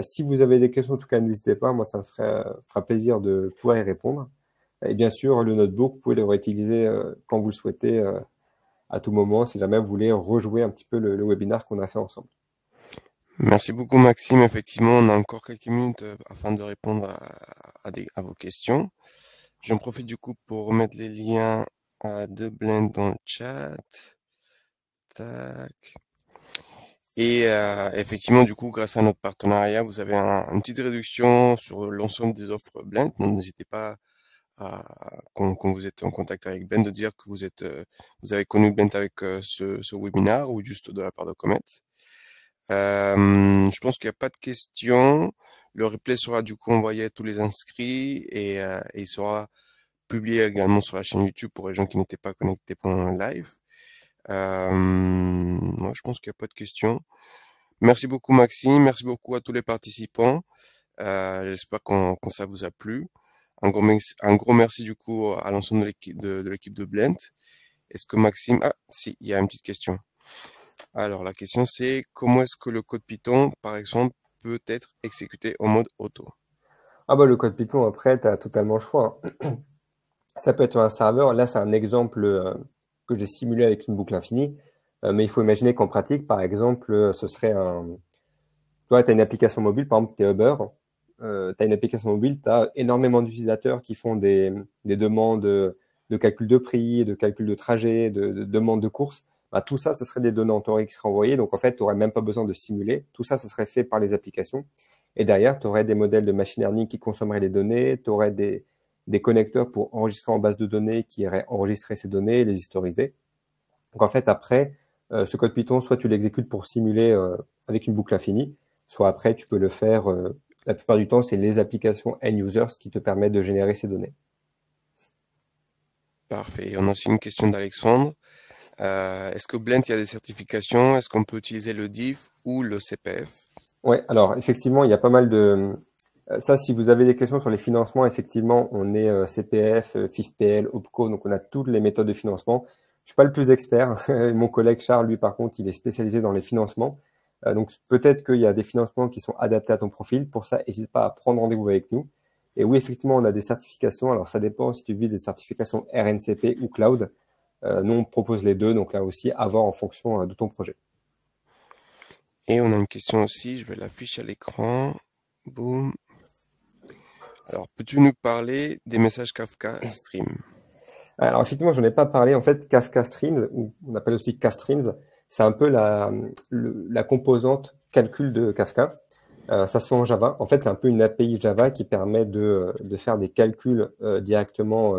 Si vous avez des questions, en tout cas, n'hésitez pas. Moi, ça me fera plaisir de pouvoir y répondre. Et bien sûr, le notebook, vous pouvez le réutiliser quand vous le souhaitez, à tout moment, si jamais vous voulez rejouer un petit peu le webinaire qu'on a fait ensemble. Merci beaucoup Maxime. Effectivement, on a encore quelques minutes afin de répondre à vos questions. J'en profite du coup pour remettre les liens de Blend dans le chat. Tac. Et effectivement, du coup, grâce à notre partenariat, vous avez une petite réduction sur l'ensemble des offres Blend. Donc, n'hésitez pas quand vous êtes en contact avec Blend de dire que vous avez connu Blend avec ce webinaire ou juste de la part de Comet. Je pense qu'il n'y a pas de questions. Le replay sera du coup envoyé à tous les inscrits et il sera publié également sur la chaîne YouTube pour les gens qui n'étaient pas connectés pendant le live. Moi, je pense qu'il n'y a pas de questions. Merci beaucoup Maxime, merci beaucoup à tous les participants. J'espère que ça vous a plu. Un gros merci du coup à l'ensemble de l'équipe de Blend. Est-ce que Maxime... Ah, si, il y a une petite question. Alors, la question c'est comment est-ce que le code Python, par exemple, peut être exécuté en mode auto? Ah bah le code Python, après, tu as totalement le choix, hein. Ça peut être un serveur. Là, c'est un exemple que j'ai simulé avec une boucle infinie. Mais il faut imaginer qu'en pratique, par exemple, ce serait un... Toi, tu as une application mobile, par exemple, tu es Uber. tu as une application mobile, tu as énormément d'utilisateurs qui font des demandes de calcul de prix, de calcul de trajet, de demandes de courses. Bah, tout ça, ce serait des données en temps réel qui seraient envoyées. Donc, en fait, tu n'aurais même pas besoin de simuler. Tout ça, ce serait fait par les applications. Et derrière, tu aurais des modèles de machine learning qui consommeraient les données. Tu aurais des connecteurs pour enregistrer en base de données qui iraient enregistrer ces données et les historiser. Donc, en fait, après, ce code Python, soit tu l'exécutes pour simuler avec une boucle infinie, soit après, tu peux le faire. La plupart du temps, c'est les applications end-users qui te permettent de générer ces données. Parfait. On a aussi une question d'Alexandre. Est-ce que Blend, il y a des certifications? Est-ce qu'on peut utiliser le DIF ou le CPF? Ouais, alors effectivement, il y a pas mal de... Ça, si vous avez des questions sur les financements, effectivement, on est CPF, FIFPL, OPCO, donc on a toutes les méthodes de financement. Je suis pas le plus expert. Mon collègue Charles, lui, par contre, il est spécialisé dans les financements. Donc peut-être qu'il y a des financements qui sont adaptés à ton profil. Pour ça, n'hésite pas à prendre rendez-vous avec nous. Et oui, effectivement, on a des certifications. Alors ça dépend si tu vises des certifications RNCP ou cloud. Nous, on propose les deux, donc là aussi, à voir en fonction de ton projet. Et on a une question aussi, je vais l'afficher à l'écran. Boum. Alors, peux-tu nous parler des messages Kafka Stream? Alors effectivement, je n'en ai pas parlé. En fait, Kafka Streams, ou on appelle aussi K-Streams, c'est un peu la composante calcul de Kafka. Ça se fait en Java. En fait, c'est un peu une API Java qui permet de faire des calculs directement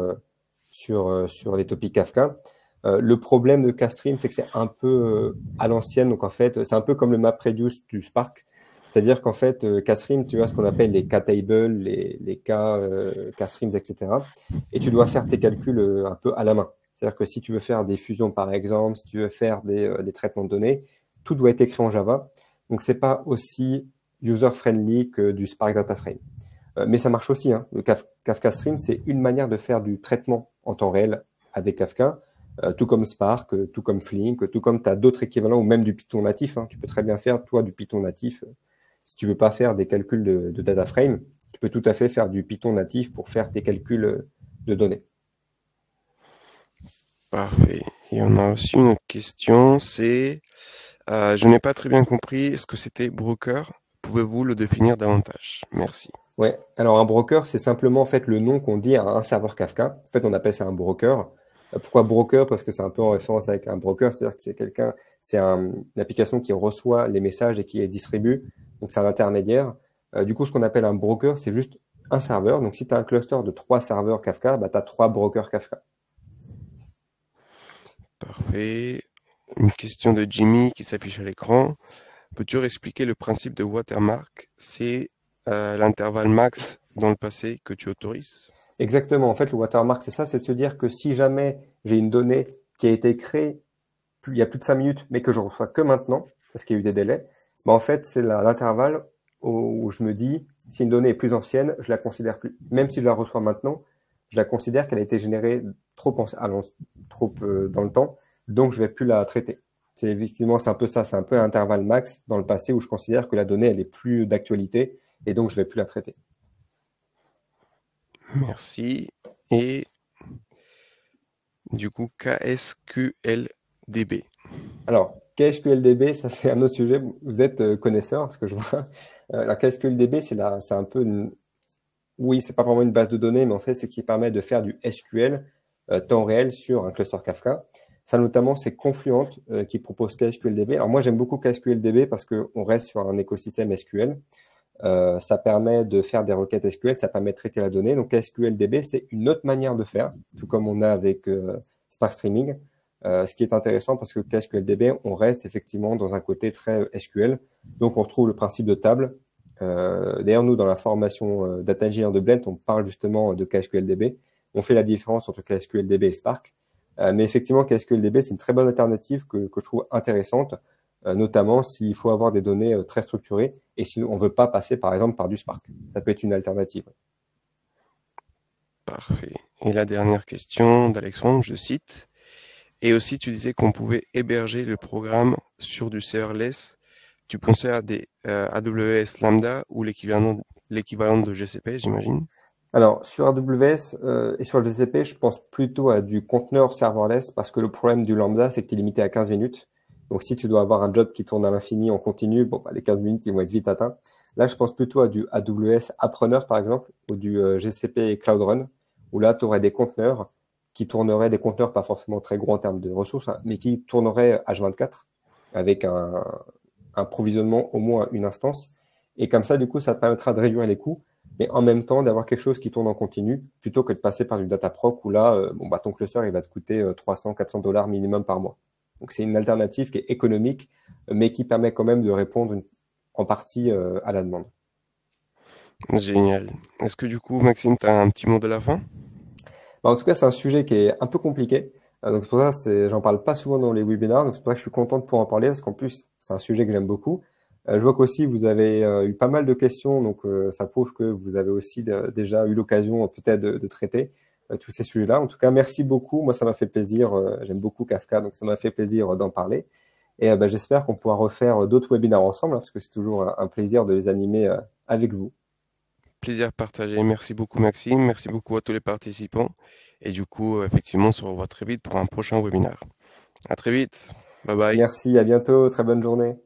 sur les topics Kafka. Le problème de K-Stream, c'est que c'est un peu à l'ancienne. Donc en fait, c'est un peu comme le MapReduce du Spark. C'est-à-dire qu'en fait, K-Stream, tu as ce qu'on appelle les K-tables, les K-streams, etc. Et tu dois faire tes calculs un peu à la main. C'est-à-dire que si tu veux faire des fusions, par exemple, si tu veux faire des traitements de données, tout doit être écrit en Java. Donc, c'est pas aussi user-friendly que du Spark Data Frame. Mais ça marche aussi, hein. Le Kafka Stream, c'est une manière de faire du traitement en temps réel avec Kafka, tout comme Spark, tout comme Flink, tout comme tu as d'autres équivalents, ou même du Python natif, hein. Tu peux très bien faire, toi, du Python natif. Si tu veux pas faire des calculs de data frame, tu peux tout à fait faire du Python natif pour faire tes calculs de données. Parfait. Et on a aussi une autre question, c'est, je n'ai pas très bien compris, est-ce que c'était broker? Pouvez-vous le définir davantage? Merci. Ouais, alors un broker, c'est simplement en fait le nom qu'on dit à un serveur Kafka. En fait, on appelle ça un broker. Pourquoi broker? Parce que c'est un peu en référence avec un broker, c'est-à-dire que c'est une application qui reçoit les messages et qui les distribue. Donc c'est un intermédiaire. Du coup, ce qu'on appelle un broker, c'est juste un serveur. Donc si tu as un cluster de 3 serveurs Kafka, bah, tu as 3 brokers Kafka. Parfait. Une question de Jimmy qui s'affiche à l'écran. Peux-tu expliquer le principe de watermark? C'est l'intervalle max dans le passé que tu autorises? Exactement. En fait, le watermark, c'est ça, c'est de se dire que si jamais j'ai une donnée qui a été créée il y a plus de 5 minutes, mais que je reçois que maintenant, parce qu'il y a eu des délais, bah en fait, c'est l'intervalle où je me dis, si une donnée est plus ancienne, je la considère plus. Même si je la reçois maintenant, je la considère qu'elle a été générée trop dans le temps, donc je vais plus la traiter. C'est effectivement, c'est un peu ça, c'est un peu un intervalle max dans le passé où je considère que la donnée, elle est plus d'actualité, et donc je vais plus la traiter. Merci. Et du coup, KSQLDB. Alors, KSQLDB, ça c'est un autre sujet. Vous êtes connaisseur, ce que je vois. La KSQLDB, c'est un peu oui, c'est pas vraiment une base de données, mais en fait, c'est qui permet de faire du SQL temps réel sur un cluster Kafka. Ça, notamment, c'est Confluent qui propose KSQLDB. Alors moi, j'aime beaucoup KSQLDB parce qu'on reste sur un écosystème SQL. Ça permet de faire des requêtes SQL, ça permet de traiter la donnée. Donc KSQLDB, c'est une autre manière de faire, tout comme on a avec Spark Streaming. Ce qui est intéressant parce que KSQLDB, on reste effectivement dans un côté très SQL. Donc on retrouve le principe de table. D'ailleurs, nous, dans la formation Data Engineer de Blend, on parle justement de KSQLDB. On fait la différence entre KSQLDB et Spark. Mais effectivement, KSQLDB, c'est une très bonne alternative que je trouve intéressante, notamment s'il faut avoir des données très structurées et si on ne veut pas passer, par exemple, par du Spark. Ça peut être une alternative. Parfait. Et la dernière question d'Alexandre, je cite. Et aussi, tu disais qu'on pouvait héberger le programme sur du serverless. Tu pensais à des AWS Lambda ou l'équivalent de GCP, j'imagine? Alors, sur AWS et sur le GCP, je pense plutôt à du conteneur serverless parce que le problème du Lambda, c'est que tu es limité à 15 minutes. Donc, si tu dois avoir un job qui tourne à l'infini en continu, bon, bah, les 15 minutes, ils vont être vite atteints. Là, je pense plutôt à du AWS Appreneur, par exemple, ou du GCP Cloud Run, où là, tu aurais des conteneurs qui tourneraient, des conteneurs pas forcément très gros en termes de ressources, hein, mais qui tourneraient H24 avec un provisionnement au moins une instance. Et comme ça, du coup, ça te permettra de réduire les coûts, mais en même temps d'avoir quelque chose qui tourne en continu, plutôt que de passer par du Dataproc où là, bon, bah, ton cluster, il va te coûter 300, 400 dollars minimum par mois. Donc, c'est une alternative qui est économique, mais qui permet quand même de répondre en partie à la demande. Génial. Est-ce que du coup, Maxime, tu as un petit mot de la fin? Bah, en tout cas, c'est un sujet qui est un peu compliqué. Donc, c'est pour ça, j'en parle pas souvent dans les webinars. Donc, c'est pour ça que je suis content de pouvoir en parler parce qu'en plus, c'est un sujet que j'aime beaucoup. Je vois qu'aussi, vous avez eu pas mal de questions. Donc, ça prouve que vous avez aussi déjà eu l'occasion peut-être de traiter tous ces sujets-là. En tout cas, merci beaucoup. Moi, ça m'a fait plaisir. J'aime beaucoup Kafka, donc ça m'a fait plaisir d'en parler. Et bah, j'espère qu'on pourra refaire d'autres webinars ensemble, hein, parce que c'est toujours un plaisir de les animer avec vous. Plaisir partagé. Merci beaucoup, Maxime. Merci beaucoup à tous les participants. Et du coup, effectivement, on se revoit très vite pour un prochain webinaire. À très vite. Bye bye. Merci, à bientôt. Très bonne journée.